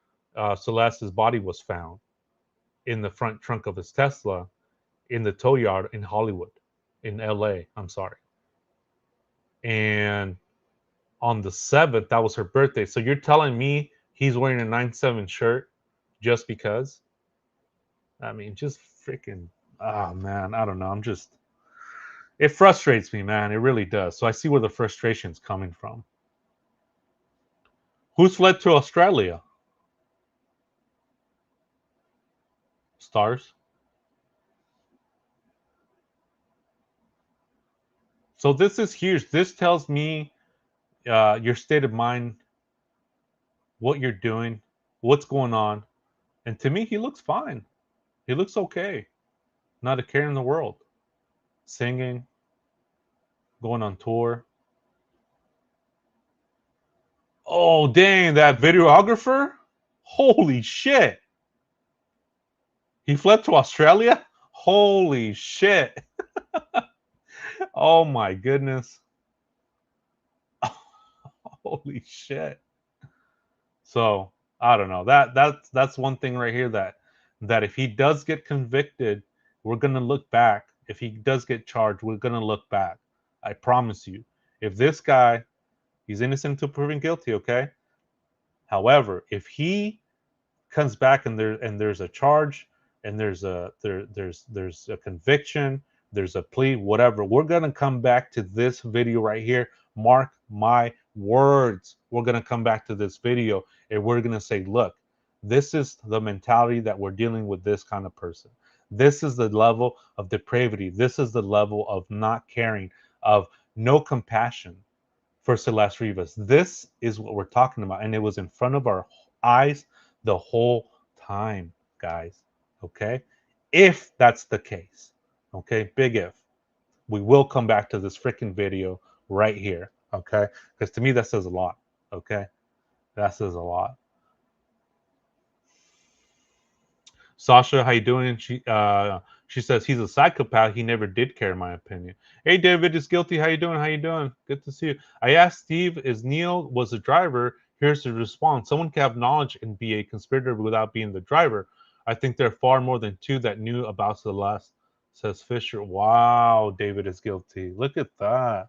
Speaker 1: Celeste's body was found in the front trunk of his Tesla in the tow yard in Hollywood, in LA. I'm sorry. And on the 7th, that was her birthday. So you're telling me he's wearing a 9/7 shirt just because? I mean, just freaking, oh man, I don't know. It frustrates me, man. It really does. So I see where the frustration's coming from. Who's fled to Australia? Stars. So this is huge. This tells me your state of mind, what you're doing, what's going on. And to me, he looks fine. He looks okay. Not a care in the world. Singing, going on tour. Oh, dang, that videographer? Holy shit. He fled to Australia? Holy shit. Oh my goodness. Holy shit. So, I don't know. That's one thing right here that if he does get convicted, we're going to look back. If he does get charged, we're going to look back. I promise you. If this guy, he's innocent until proven guilty, okay? However, if he comes back and there's a charge and there's a conviction, there's a plea, whatever, we're going to come back to this video right here. Mark my words. We're going to come back to this video and we're going to say, look, this is the mentality that we're dealing with this kind of person. This is the level of depravity. This is the level of not caring, of no compassion for Celeste Rivas. This is what we're talking about. And it was in front of our eyes the whole time, guys. Okay? If that's the case, okay? Big if. We will come back to this freaking video right here, okay? Because to me, that says a lot, okay? That says a lot. Sasha, how you doing? She says he's a psychopath. He never did care, in my opinion. Hey, David is guilty. How you doing? How you doing? Good to see you. I asked Steve, is Neil was the driver? Here's the response. Someone can have knowledge and be a conspirator without being the driver. I think there are far more than two that knew about Celeste, says Fisher. Wow, David is guilty. Look at that.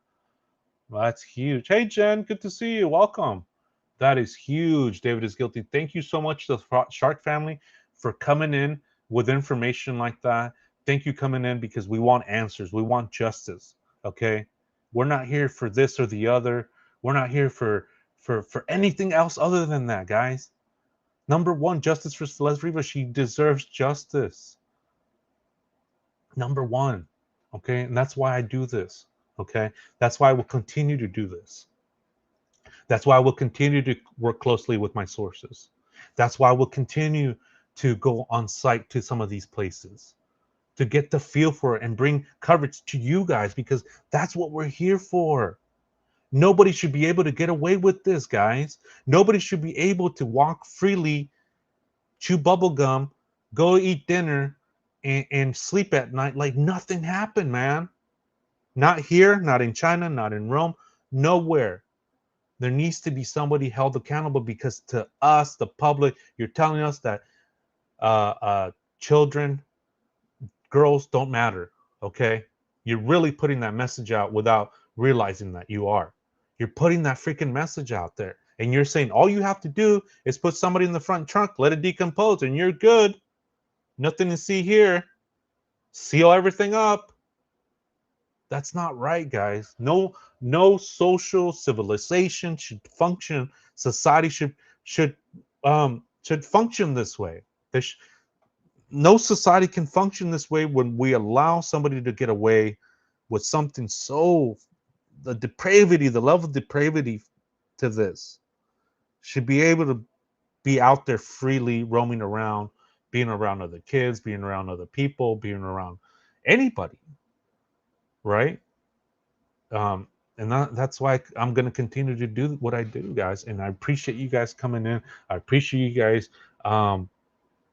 Speaker 1: That's huge. Hey, Jen, good to see you. Welcome. That is huge. David is guilty. Thank you so much to the Shark family for coming in with information like that. Thank you coming in because we want answers. We want justice. Okay, we're not here for this or the other. We're not here for anything else other than that, guys. Number one, justice for Celeste Rivas. She deserves justice. Number one. Okay, and that's why I do this. Okay, that's why I will continue to do this. That's why I will continue to work closely with my sources. That's why I will continue to go on site to some of these places to get the feel for it and bring coverage to you guys because that's what we're here for. Nobody should be able to get away with this, guys. Nobody should be able to walk freely, chew bubble gum, go eat dinner, and sleep at night like nothing happened, man. Not here, not in China, not in Rome, nowhere. There needs to be somebody held accountable because to us, the public, you're telling us that children, girls don't matter. Okay, you're really putting that message out without realizing that you are. You're putting that freaking message out there, and you're saying all you have to do is put somebody in the front trunk, let it decompose, and you're good. Nothing to see here. Seal everything up. That's not right, guys. No social civilization should function. Society should function this way. No society can function this way when we allow somebody to get away with something so the depravity, the level of depravity to this should be able to be out there freely roaming around, being around other kids, being around other people, being around anybody, right? And that's why I'm going to continue to do what I do, guys. And I appreciate you guys coming in. I appreciate you guys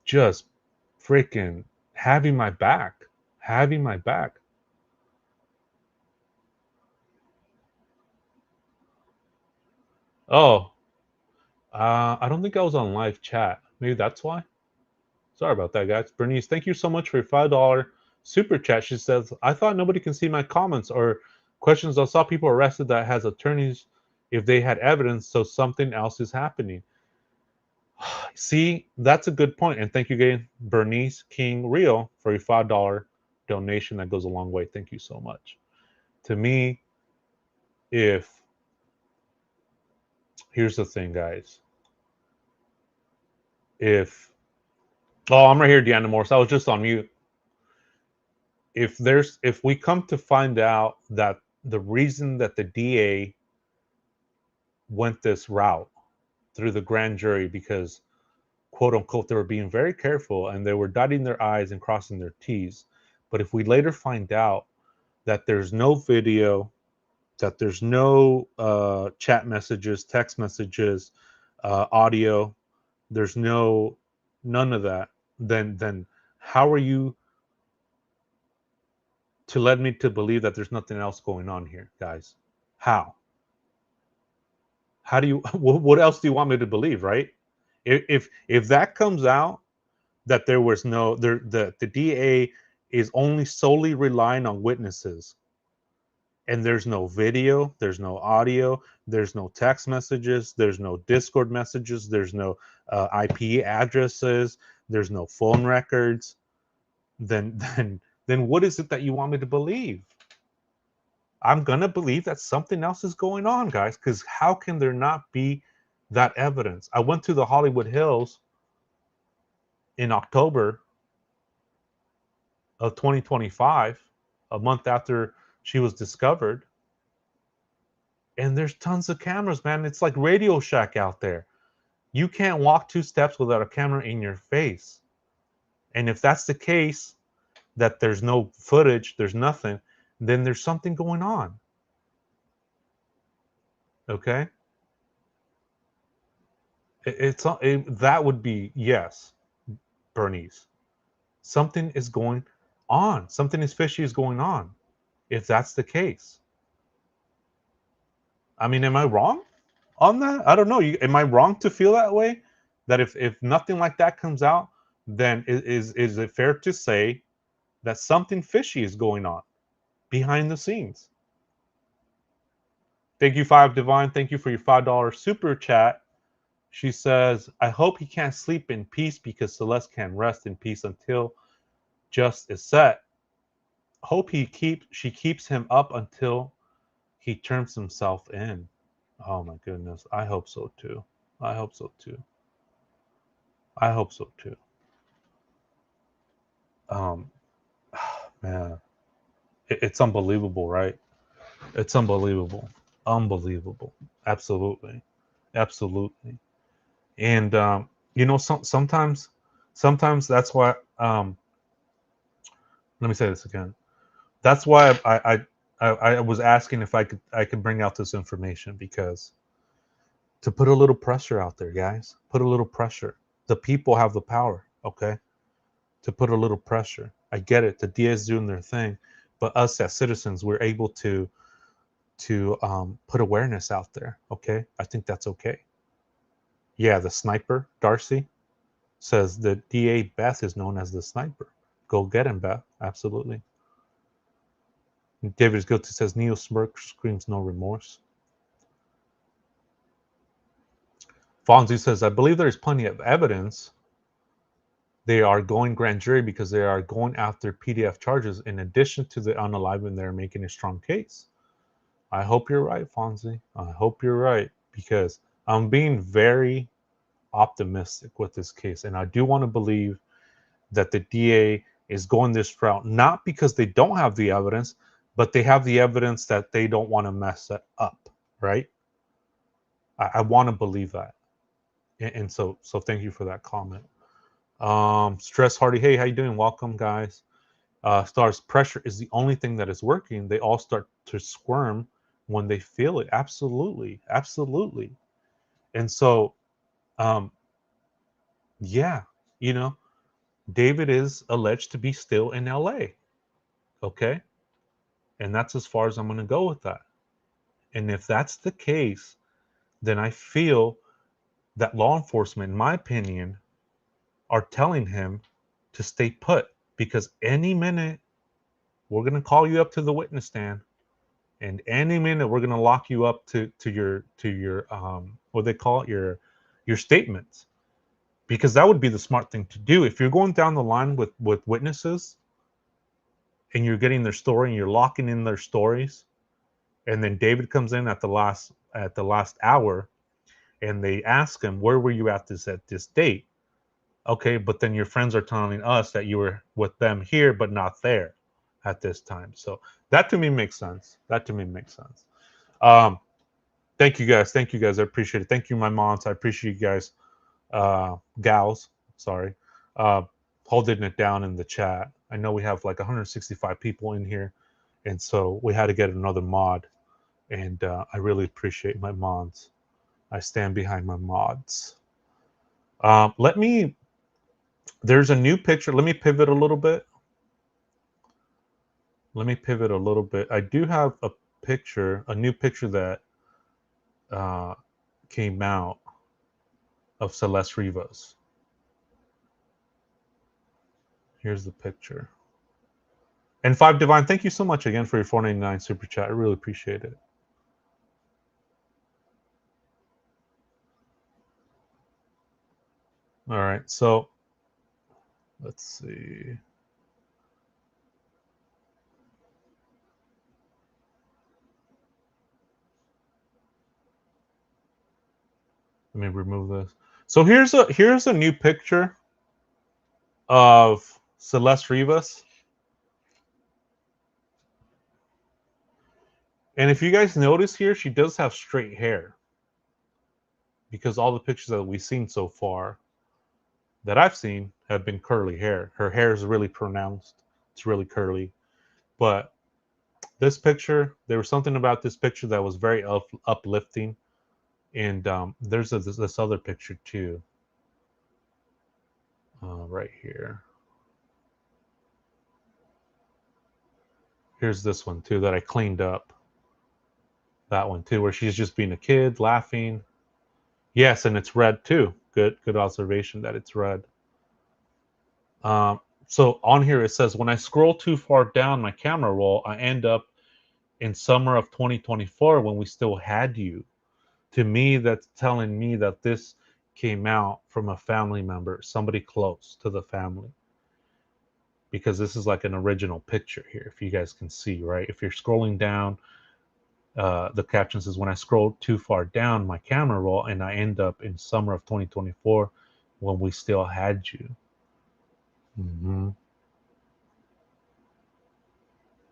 Speaker 1: just freaking having my back, having my back. Oh, I don't think I was on live chat. Maybe that's why. Sorry about that, guys. Bernice, thank you so much for your $5 super chat. She says, I thought nobody can see my comments or questions. I saw people arrested that has attorneys if they had evidence, so something else is happening. See, that's a good point. And thank you again, Bernice King Rio, for your $5 donation. That goes a long way. Thank you so much. To me, if here's the thing, guys. If I'm right here, Deanna Morris. I was just on mute. If we come to find out that the reason that the DA went this route through the grand jury because quote unquote they were being very careful and they were dotting their I's and crossing their T's. But if we later find out that there's no video, that there's no chat messages, text messages, audio, there's none of that, then how are you to let me to believe that there's nothing else going on here, guys? How do you what else do you want me to believe, right? If that comes out, that there was no there the DA is only solely relying on witnesses, and there's no video, there's no audio, there's no text messages, there's no Discord messages, there's no IP addresses, there's no phone records, then then what is it that you want me to believe? I'm gonna believe that something else is going on, guys, because how can there not be that evidence? I went to the Hollywood Hills in October of 2025, a month after she was discovered, and there's tons of cameras, man. It's like Radio Shack out there. You can't walk 2 steps without a camera in your face. And if that's the case, that there's no footage, there's nothing, then there's something going on. Okay? That would be yes, Bernice. Something is going on. Something is fishy is going on. If that's the case, I mean, am I wrong on that? I don't know. Am I wrong to feel that way? That if nothing like that comes out, then is it fair to say that something fishy is going on behind the scenes? Thank you, Five Divine. Thank you for your $5 super chat. She says, I hope he can't sleep in peace because Celeste can't rest in peace until just is set. Hope she keeps him up until he turns himself in. Oh my goodness. I hope so too. I hope so too. I hope so too. Um man. It's unbelievable, right? It's unbelievable. Unbelievable. Absolutely. Absolutely. And you know, sometimes that's why let me say this again. That's why I was asking if I could bring out this information, because to put a little pressure out there, guys. Put a little pressure. The people have the power, okay? To put a little pressure. I get it. The DA is doing their thing, but us as citizens, we're able to put awareness out there. Okay, I think that's okay. Yeah, the sniper Darcy says the DA Beth is known as the sniper. Go get him, Beth. Absolutely. David is guilty says Neo smirk screams no remorse. Fonzie says, I believe there is plenty of evidence. They are going grand jury because they are going after PDF charges in addition to the unalive, they're making a strong case. I hope you're right, Fonzie. I hope you're right, because I'm being very optimistic with this case. And I do want to believe that the DA is going this route, not because they don't have the evidence, but they have the evidence that they don't want to mess it up, right? I want to believe that. And so thank you for that comment. Stress Hardy, hey, how you doing? Welcome, guys. Stars, pressure is the only thing that is working. They all start to squirm when they feel it. Absolutely, absolutely. And so, yeah, you know, David is alleged to be still in LA. Okay, and that's as far as I'm going to go with that. And if that's the case, then I feel that law enforcement, in my opinion, are telling him to stay put, because any minute we're going to call you up to the witness stand, and any minute we're going to lock you up to your what they call it, your statements, because that would be the smart thing to do. If you're going down the line with witnesses and you're getting their story and you're locking in their stories, and then David comes in at the last hour and they ask him, where were you at this date? Okay, but then your friends are telling us that you were with them here but not there at this time. So that to me makes sense. That to me makes sense. Thank you guys. Thank you guys. I appreciate it. Thank you, my moms. I appreciate you guys. Gals, sorry, holding it down in the chat. I know we have like 165 people in here, and so we had to get another mod. And I really appreciate my mods. I stand behind my mods. Let me. There's a new picture. Let me pivot a little bit. Let me pivot a little bit. I do have a picture, a new picture that came out of Celeste Rivas. Here's the picture. And Five Divine, thank you so much again for your 4.99 super chat. I really appreciate it. All right, so let's see. Let me remove this. So here's a new picture of Celeste Rivas. And if you guys notice here, she does have straight hair. Because all the pictures that we've seen so far that I've seen have been curly hair. Her hair is really pronounced. It's really curly. But this picture, there was something about this picture that was very uplifting. And there's this other picture too, right here. Here's this one too that I cleaned up. That one too, where she's just being a kid, laughing. Yes, and it's red too. Good observation that it's red. So on here it says, when I scroll too far down my camera roll, I end up in summer of 2024 when we still had you. To me, that's telling me that this came out from a family member, somebody close to the family. Because this is like an original picture here, if you guys can see, right? If you're scrolling down, the caption says, when I scroll too far down my camera roll and I end up in summer of 2024 when we still had you. Mm-hmm.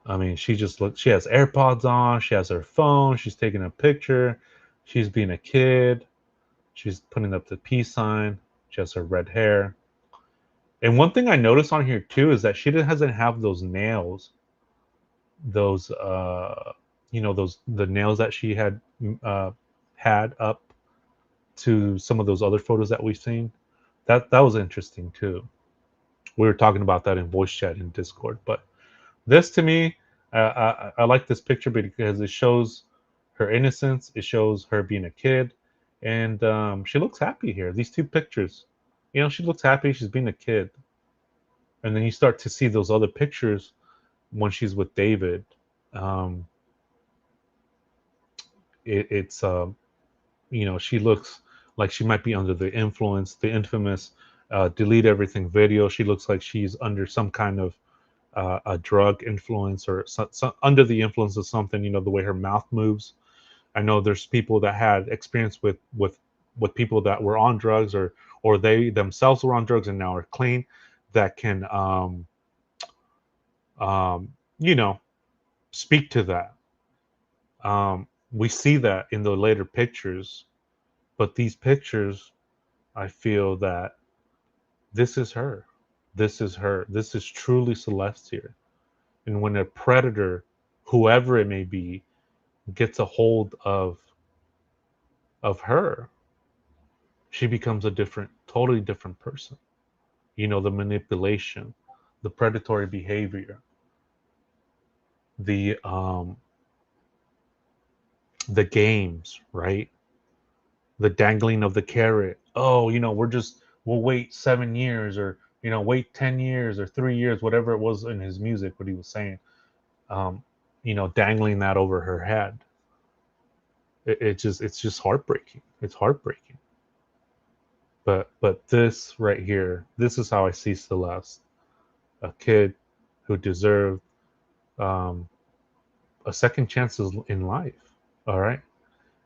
Speaker 1: I mean, she just looks, she has AirPods on, she has her phone, she's taking a picture, she's being a kid, she's putting up the peace sign, she has her red hair. And one thing I noticed on here too is that she doesn't have those nails, those those the nails that she had up to some of those other photos that we've seen. That was interesting too. We were talking about that in voice chat in Discord, but this to me, I like this picture because it shows her innocence. It shows her being a kid, and she looks happy here. These two pictures, she looks happy. She's being a kid, and then you start to see those other pictures when she's with David. Um, it's she looks like she might be under the influence, the infamous delete everything video. She looks like she's under some kind of a drug influence or under the influence of something. The way her mouth moves. I know there's people that had experience with people that were on drugs or they themselves were on drugs and now are clean, that can um, you know speak to that. We see that in the later pictures, but these pictures, I feel that this is her. This is her. This is truly Celeste here. And when a predator, whoever it may be, gets a hold of her, she becomes a totally different person. The manipulation, the predatory behavior, the um the games, right? The dangling of the carrot. Oh, we'll wait 7 years, or wait 10 years or 3 years, whatever it was in his music, what he was saying. Um, dangling that over her head. It's just heartbreaking. It's heartbreaking. But this right here, this is how I see Celeste, a kid who deserved um, a second chance in life. All right,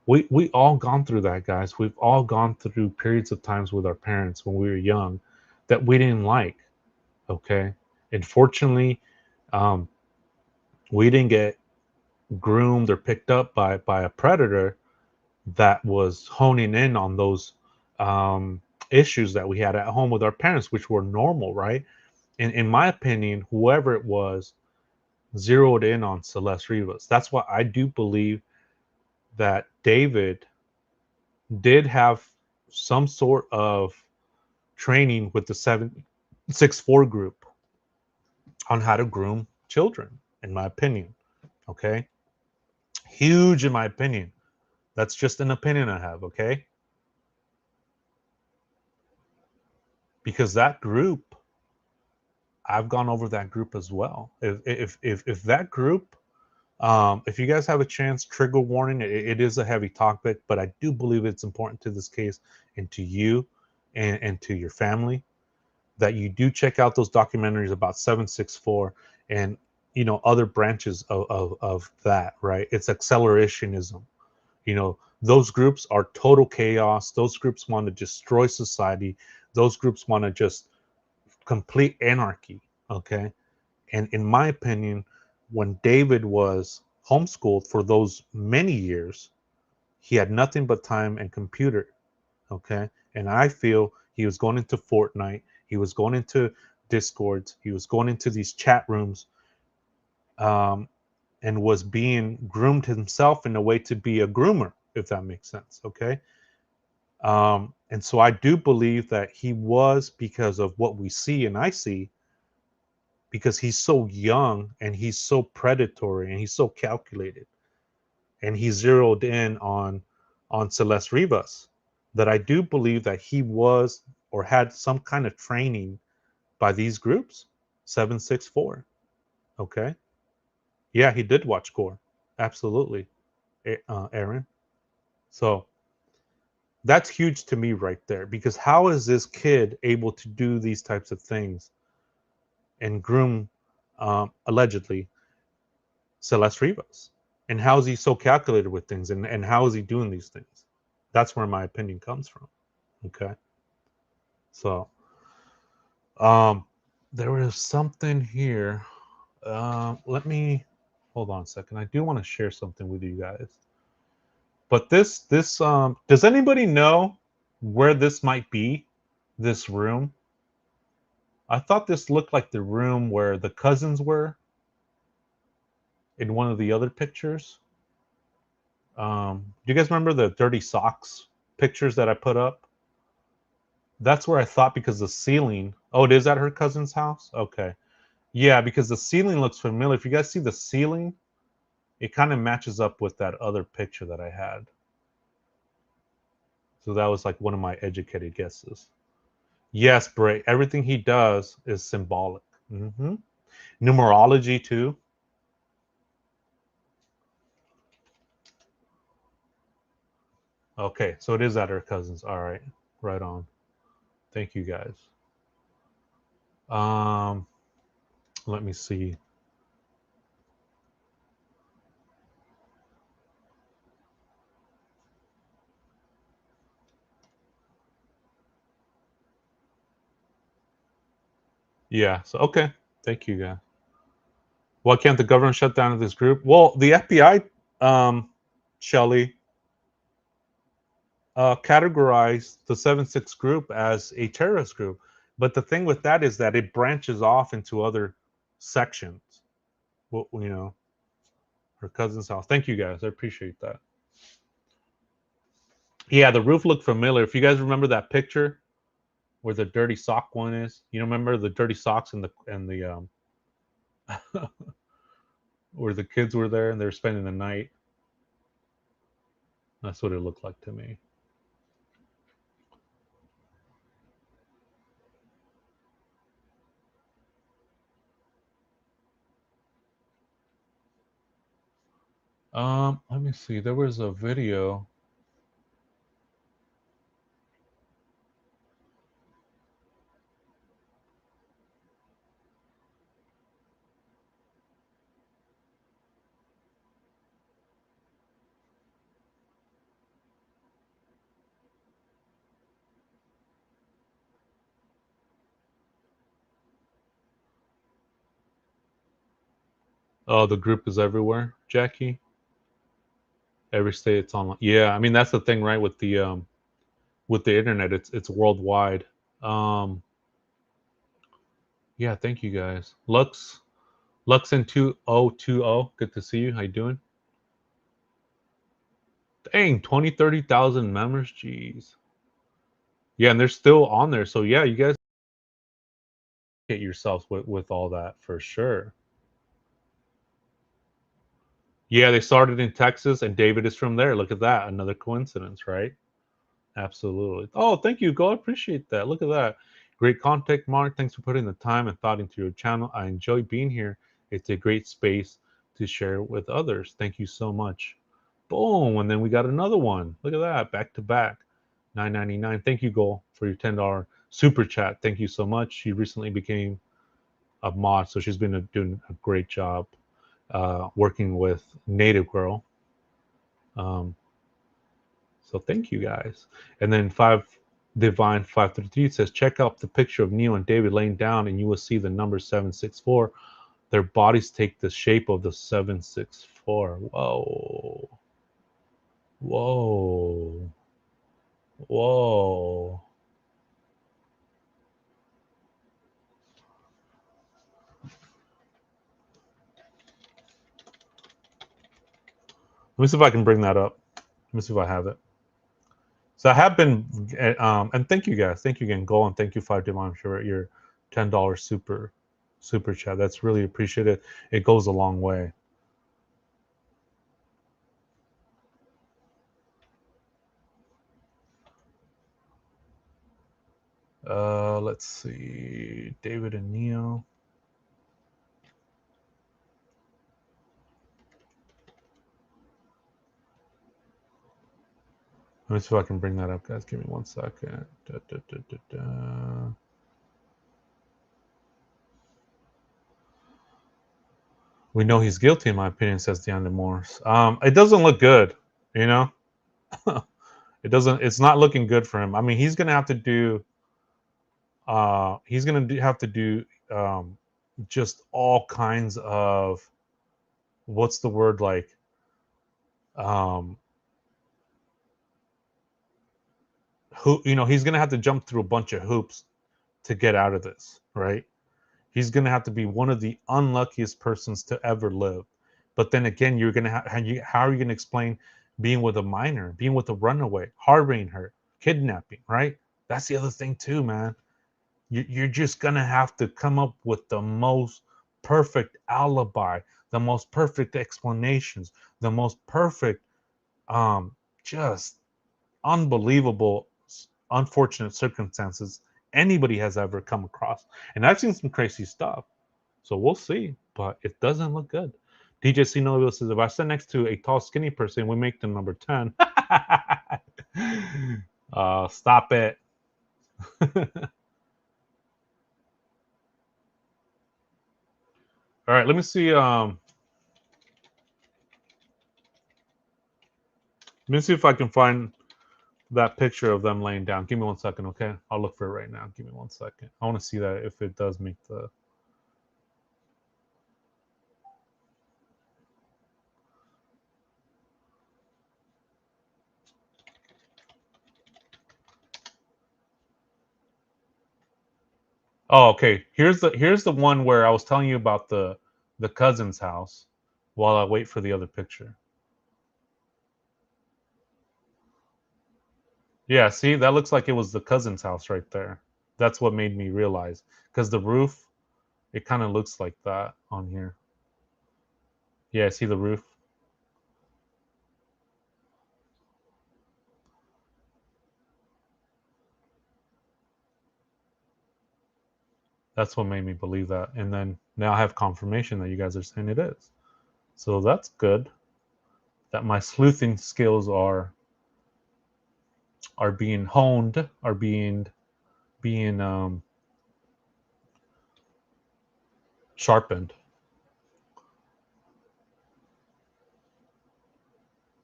Speaker 1: we all gone through that, guys. We've all gone through periods of times with our parents when we were young that we didn't like. Okay, and fortunately, um, we didn't get groomed or picked up by a predator that was honing in on those um, issues that we had at home with our parents, which were normal, right? And in my opinion, whoever it was zeroed in on Celeste Rivas. That's why I do believe that David did have some sort of training with the 764 group on how to groom children, in my opinion. Okay. Huge in my opinion. That's just an opinion I have. Okay. Because that group I've gone over that group as well. If that group, if you guys have a chance, trigger warning, it is a heavy topic, but I do believe it's important to this case and to you and to your family that you do check out those documentaries about 764 and other branches of that, right? It's accelerationism. Those groups are total chaos. Those groups want to destroy society. Those groups want to just complete anarchy. Okay. And in my opinion, when David was homeschooled for those many years, he had nothing but time and computer. Okay. And I feel he was going into Fortnite, he was going into Discords, he was going into these chat rooms, um, and was being groomed himself in a way to be a groomer, if that makes sense. Okay. And so I do believe that he was, because of what we see and I see, because he's so young and he's so predatory and he's so calculated and he zeroed in on Celeste Rivas, that I do believe that he was or had some kind of training by these groups. 764. Okay. Yeah, he did watch Core. Absolutely. Aaron. So that's huge to me right there, because how is this kid able to do these types of things and groom, allegedly, Celeste Rivas? And how is he so calculated with things? And how is he doing these things? That's where my opinion comes from. Okay. So, um, there is something here. Let me hold on a second. I do want to share something with you guys. But does anybody know where this might be? This room? I thought this looked like the room where the cousins were in one of the other pictures. Do you guys remember the dirty socks pictures that I put up? That's where I thought, because the ceiling. Oh, it is at her cousin's house? Okay. Yeah, because the ceiling looks familiar. If you guys see the ceiling, it kind of matches up with that other picture that I had. So that was like one of my educated guesses. Yes, Bray. Everything he does is symbolic. Hmm. Numerology too. Okay, so it is at her cousin's. All right, right on. Thank you guys. Um, Let me see. Yeah. So okay. Thank you guys. Why can't the government shut down this group? Well, the FBI, Shelly, categorized the 7-6 group as a terrorist group. But the thing with that is that it branches off into other sections. Well, her cousin's house. Thank you guys. I appreciate that. Yeah, the roof looked familiar. If you guys remember that picture where the dirty sock one is, remember the dirty socks and the where the kids were there and they were spending the night. That's what it looked like to me. Let me see. There was a video. Oh, the group is everywhere, Jackie. Every state it's online. Yeah, I mean that's the thing, right? With the internet, it's worldwide. Um, yeah, thank you guys. Lux in 2020. Good to see you. How you doing? Dang, 20, 30,000 members. Jeez. Yeah, and they're still on there. So yeah, you guys get yourselves with all that for sure. Yeah, they started in Texas, and David is from there. Look at that. Another coincidence, right? Absolutely. Oh, thank you, Go. I appreciate that. Look at that. Great contact, Mark. Thanks for putting the time and thought into your channel. I enjoy being here. It's a great space to share with others. Thank you so much. Boom. And then we got another one. Look at that. Back to back. $9.99. Thank you, Goal, for your $10 super chat. Thank you so much. She recently became a mod, so she's been doing a great job working with Native Girl. So thank you guys. And then Divine 533 says, check out the picture of Neil and David laying down, and you will see the number 764. Their bodies take the shape of the 764. Whoa. Whoa. Whoa. Let me see if I can bring that up. Let me see if I have it. So I have been, and thank you guys. Thank you again, Go, and thank you, 5 Divine, for your $10 super chat. That's really appreciated. It goes a long way. Let's see, David and Neil. Let me see if I can bring that up, guys. Give me 1 second. We know he's guilty, in my opinion, says DeAndre Morris. It doesn't look good, you know. It doesn't. It's not looking good for him. I mean, he's gonna have to do. He's gonna have to do just all kinds of. What's the word like? Um, he's gonna have to jump through a bunch of hoops to get out of this, right? He's going to have to be one of the unluckiest persons to ever live. But then again, you're going to how are you going to explain being with a minor, being with a runaway, harboring her, kidnapping, right? That's the other thing too, man. You're just going to have to come up with the most perfect alibi, the most perfect explanations, the most perfect, just unbelievable, unfortunate circumstances anybody has ever come across. And I've seen some crazy stuff. So we'll see, but it doesn't look good. DJ C. Noville says, if I sit next to a tall, skinny person, we make them number 10. Stop it. All right, let me see. Let me see if I can find that picture of them laying down. Give me 1 second, okay? I'll look for it right now. Give me 1 second. I want to see that if it does make the. Oh, okay. Here's the one where I was telling you about the cousin's house while I wait for the other picture. Yeah, see, that looks like it was the cousin's house right there. That's what made me realize because the roof, it kind of looks like that on here. Yeah, see the roof? That's what made me believe that. And then now I have confirmation that you guys are saying it is. So that's good. That my sleuthing skills are being honed, are being sharpened.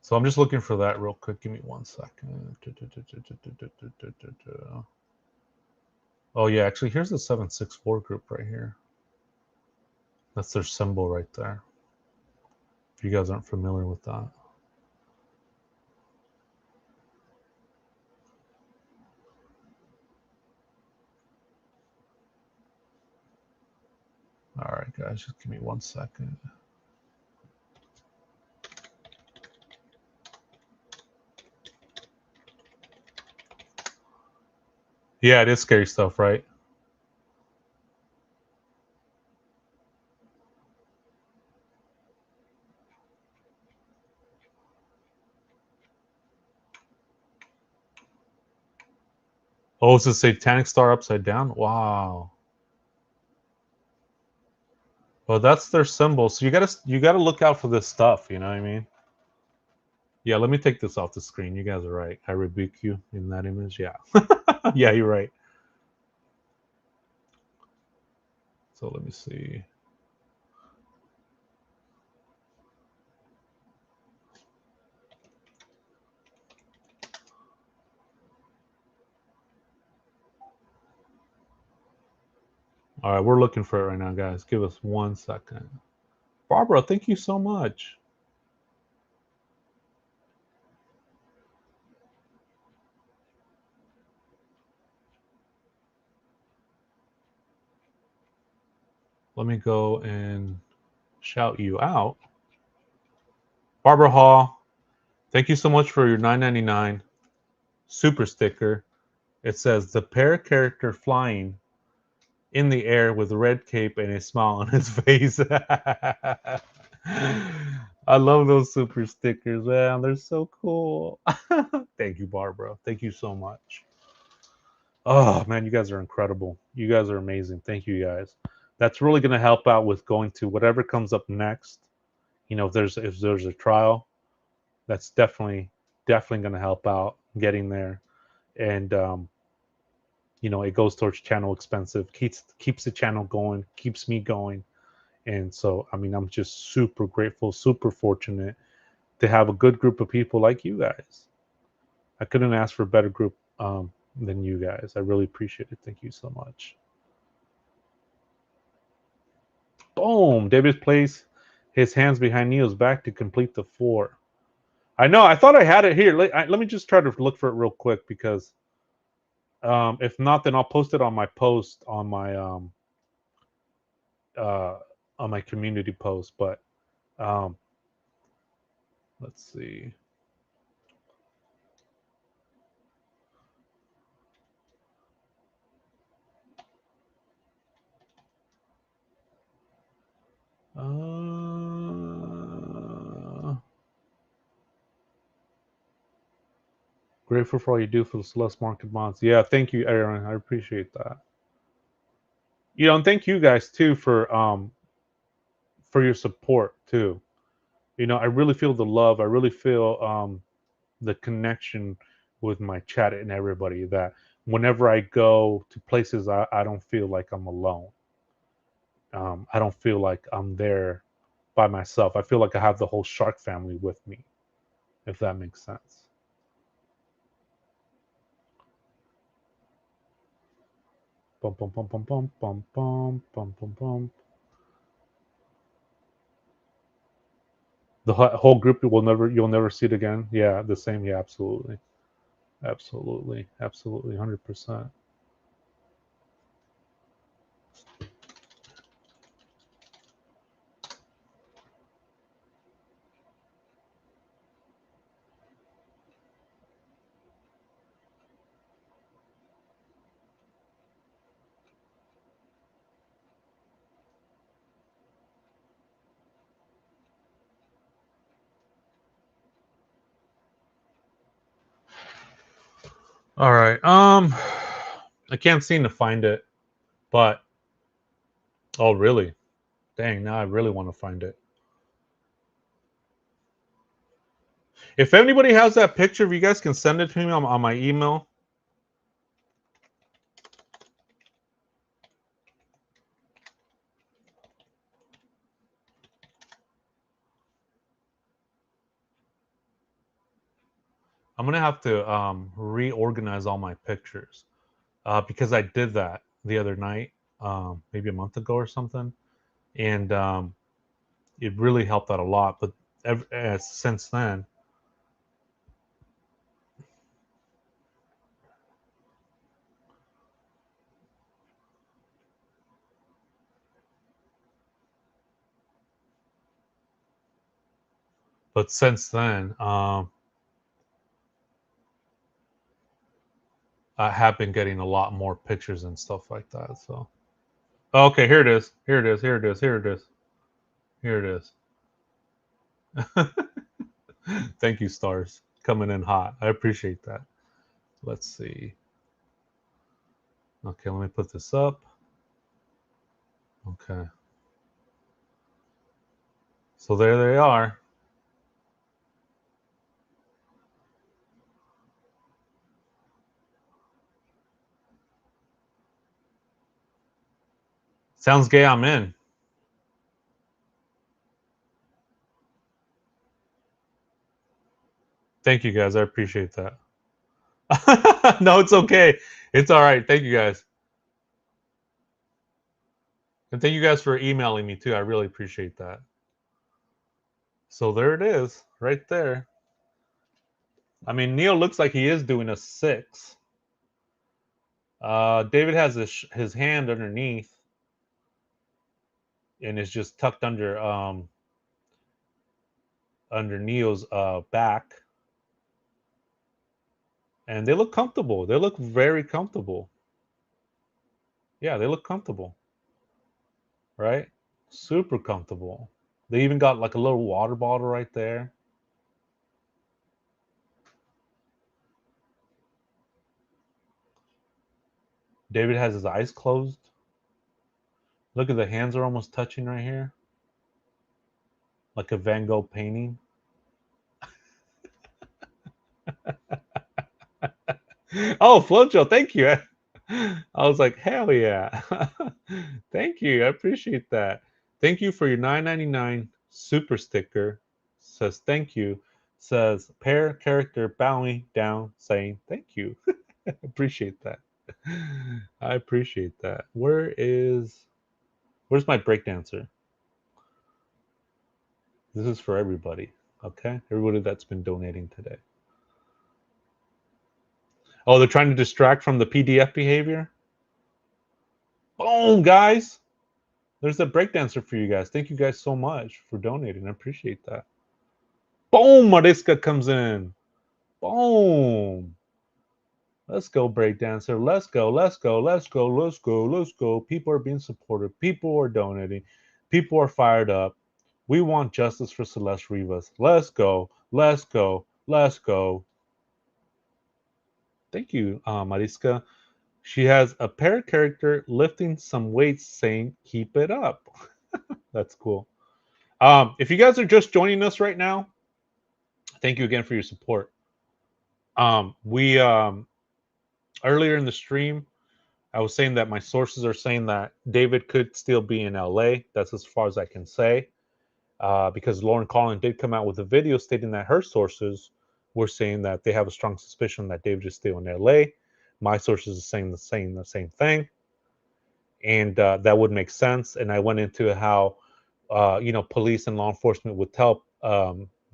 Speaker 1: So I'm just looking for that real quick. Give me 1 second. Oh yeah, actually here's the 764 group right here. That's their symbol right there. If you guys aren't familiar with that. All right, guys, just give me 1 second. Yeah, it is scary stuff, right? Oh, it's a satanic star upside down? Wow. Well, that's their symbol. So you gotta look out for this stuff, you know what I mean? Yeah, let me take this off the screen. You guys are right. I rebuke you in that image. Yeah. Yeah, you're right. So let me see. All right, we're looking for it right now, guys. Give us 1 second. Barbara, thank you so much. Let me go and shout you out. Barbara Hall, thank you so much for your $9.99 super sticker. It says the pair character flying in the air with a red cape and a smile on his face. I love those super stickers, man. They're so cool. Thank you, Barbara. Thank you so much. Oh man, you guys are incredible. You guys are amazing. Thank you guys. That's really gonna help out with going to whatever comes up next. You know, if there's a trial, that's definitely gonna help out getting there. And you know, it goes towards channel expensive, keeps the channel going, keeps me going. And so I mean, I'm just super grateful, super fortunate to have a good group of people like you guys. I couldn't ask for a better group than you guys. I really appreciate it. Thank you so much. Boom! David plays his hands behind Neo's back to complete the 4. I know. I thought I had it here. Let me just try to look for it real quick because if not, then I'll post it on my post uh, on my community post. But um, let's see. Grateful for all you do for the Celeste Market Bonds. Yeah, thank you, Aaron. I appreciate that. You know, and thank you guys too for your support too. You know, I really feel the love. I really feel the connection with my chat and everybody. That whenever I go to places, I don't feel like I'm alone. I don't feel like I'm there by myself. I feel like I have the whole shark family with me, if that makes sense. Bum bum bum bum bum bum bum bum bum bum. The whole group you'll never see it again. Yeah, the same. Yeah, absolutely, absolutely, absolutely, 100%. All right. I can't seem to find it, but oh really? Dang, now I really want to find it. If anybody has that picture, if you guys can send it to me on my email. I'm gonna have to reorganize all my pictures because I did that the other night, maybe a month ago or something, and it really helped out a lot. But since then, but since then, I have been getting a lot more pictures and stuff like that. So okay, here it is. Here it is. Here it is. Here it is. Here it is. Thank you, stars, coming in hot. I appreciate that. Let's see. Okay, let me put this up. Okay. So there they are. Sounds gay, I'm in. Thank you guys. I appreciate that. No, it's okay. It's all right. Thank you guys. And thank you guys for emailing me too. I really appreciate that. So there it is, right there. I mean, Neil looks like he is doing a 6. David has his hand underneath and is just tucked under Neil's back. And they look comfortable. They look very comfortable. Yeah, they look comfortable, right? Super comfortable. They even got like a little water bottle right there. David has his eyes closed. Look at the hands are almost touching right here, like a Van Gogh painting. Oh, Flojo, thank you. I was like, hell yeah. Thank you. I appreciate that. Thank you for your $9.99 super sticker. Says thank you. Says pair character bowing down saying thank you. Appreciate that. I appreciate that. Where's my breakdancer? This is for everybody. Okay? Everybody that's been donating today. Oh, they're trying to distract from the PDF behavior? Boom, guys. There's a breakdancer for you guys. Thank you guys so much for donating. I appreciate that. Boom, Mariska comes in. Boom. Let's go, breakdancer. Let's go, let's go, let's go, let's go, let's go. People are being supportive. People are donating. People are fired up. We want justice for Celeste Rivas. Let's go, let's go, let's go. Thank you, Mariska. She has a parrot character lifting some weights saying, keep it up. That's cool. If you guys are just joining us right now, thank you again for your support. We earlier in the stream, I was saying that my sources are saying that David could still be in LA. That's as far as I can say, because Lauren Collin did come out with a video stating that her sources were saying that they have a strong suspicion that David is still in LA. My sources are saying the same thing, and that would make sense. And I went into how police and law enforcement would tell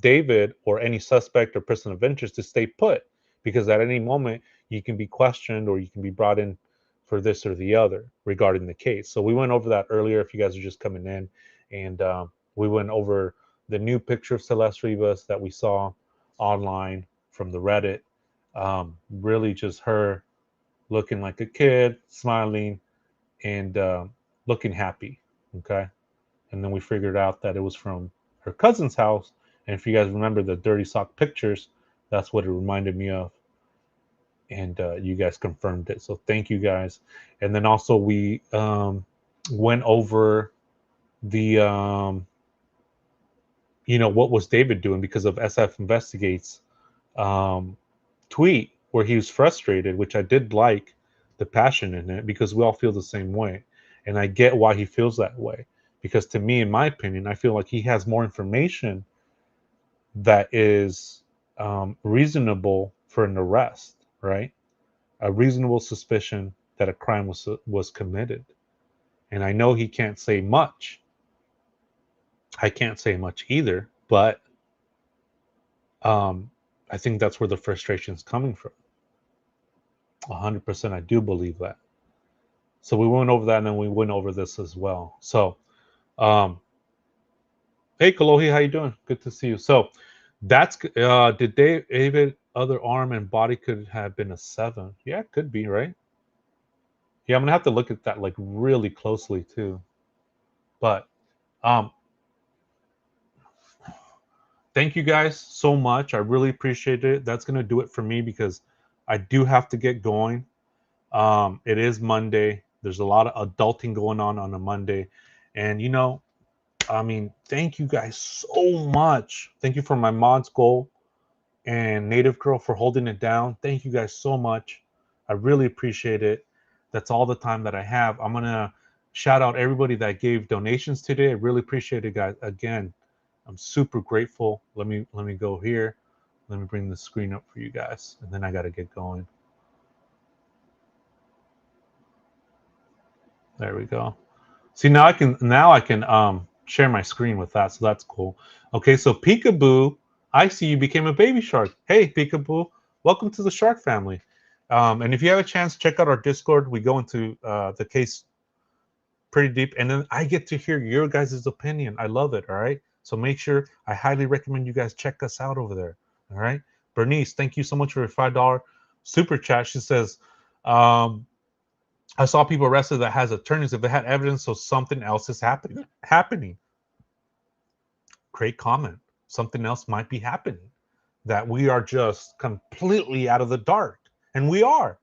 Speaker 1: David or any suspect or person of interest to stay put, because at any moment you can be questioned or you can be brought in for this or the other regarding the case. So we went over that earlier. If you guys are just coming in, and we went over the new picture of Celeste Rivas that we saw online from the Reddit. Really, just her looking like a kid, smiling, and looking happy. Okay. And then we figured out that it was from her cousin's house. And if you guys remember the dirty sock pictures, that's what it reminded me of. And you guys confirmed it. So thank you guys. And then also we went over the, what was David doing because of SF Investigates um, tweet where he was frustrated, which I did like the passion in it because we all feel the same way. And I get why he feels that way. Because to me, in my opinion, I feel like he has more information that is reasonable for an arrest, right? A reasonable suspicion that a crime was committed. And I know he can't say much. I can't say much either, but I think that's where the frustration is coming from. 100%, I do believe that. So we went over that, and then we went over this as well. So, um, hey, Kalohi, how you doing? Good to see you. So, that's did David other arm and body could have been a 7? Yeah, it could be, right? Yeah, I'm gonna have to look at that like really closely too. But um, thank you guys so much. I really appreciate it. That's gonna do it for me because I do have to get going. It is Monday. There's a lot of adulting going on a Monday. And, you know, I mean, thank you guys so much. Thank you for my mods goal and Native Girl for holding it down. Thank you guys so much. I really appreciate it. That's all the time that I have. I'm going to shout out everybody that gave donations today. I really appreciate it, guys. Again, I'm super grateful. Let me go here. Let me bring the screen up for you guys, and then I got to get going. There we go. See, now I can share my screen with that, so that's cool. Okay, so Peekaboo, I see you became a baby shark. Hey, Peekaboo, welcome to the shark family. And if you have a chance, check out our Discord. We go into the case pretty deep, and then I get to hear your guys' opinion. I love it. All right, so make sure, I highly recommend you guys check us out over there. All right, Bernice, thank you so much for your $5 super chat. She says, I saw people arrested that has attorneys if they had evidence, so something else is happening. Great comment. Something else might be happening that we are just completely out of the dark, and we are.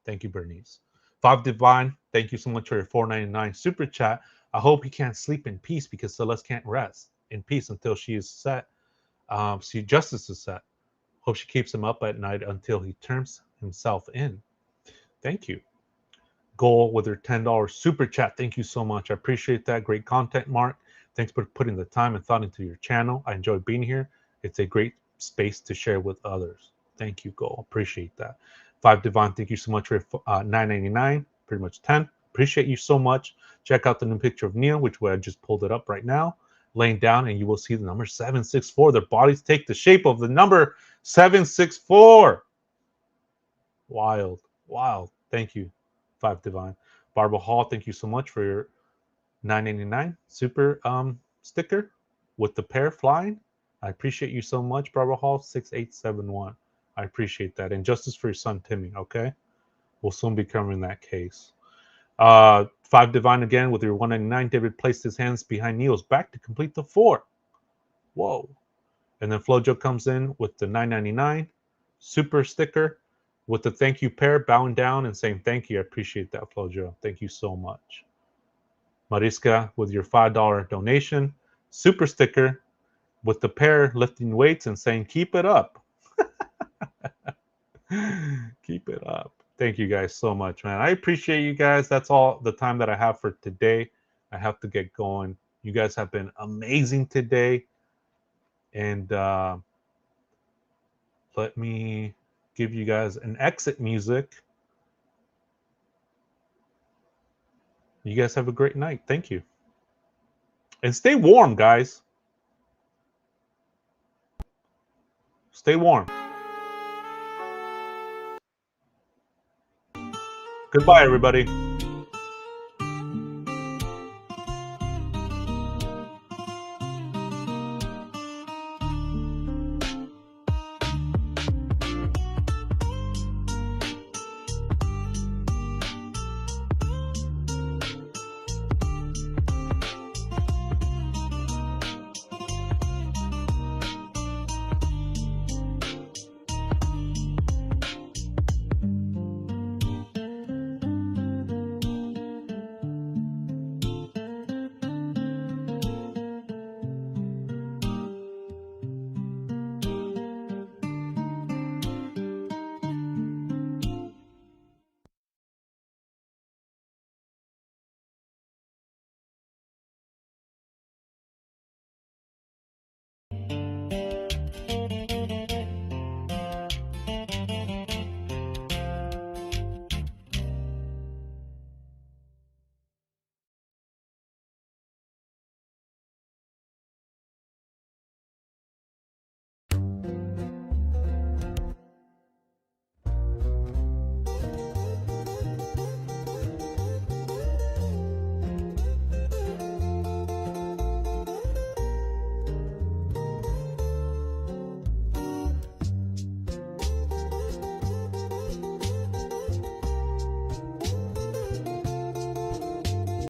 Speaker 1: Thank you, Bernice. Five Divine, thank you so much for your $4.99 super chat. I hope you can't sleep in peace because Celeste can't rest in peace until she is set. See, justice is set. Hope she keeps him up at night until he turns himself in. Thank you. Goal with her $10 super chat. Thank you so much. I appreciate that. Great content, Mark. Thanks for putting the time and thought into your channel. I enjoy being here. It's a great space to share with others. Thank you, Goal. Appreciate that. Five Divine, thank you so much for $9.99, pretty much 10. Appreciate you so much. Check out the new picture of Neil, which I just pulled it up right now. Laying down, and you will see the number 764. Their bodies take the shape of the number 764. Wild, wild. Thank you, Five Divine. Barbara Hall, thank you so much for your $9.99 super sticker with the pair flying. I appreciate you so much, Barbara Hall 6871. I appreciate that. And justice for your son Timmy. Okay, we'll soon be covering that case. Five Divine again with your $1.99. David placed his hands behind Neil's back to complete the 4. Whoa. And then Flojo comes in with the $9.99 super sticker with the thank you pair, bowing down and saying thank you. I appreciate that, Flojo. Thank you so much. Mariska with your $5 donation, super sticker with the pair lifting weights and saying keep it up. Keep it up. Thank you guys so much, man. I appreciate you guys. That's all the time that I have for today. I have to get going. You guys have been amazing today. And let me give you guys an exit music. You guys have a great night. Thank you. And stay warm, guys. Stay warm. Goodbye, everybody.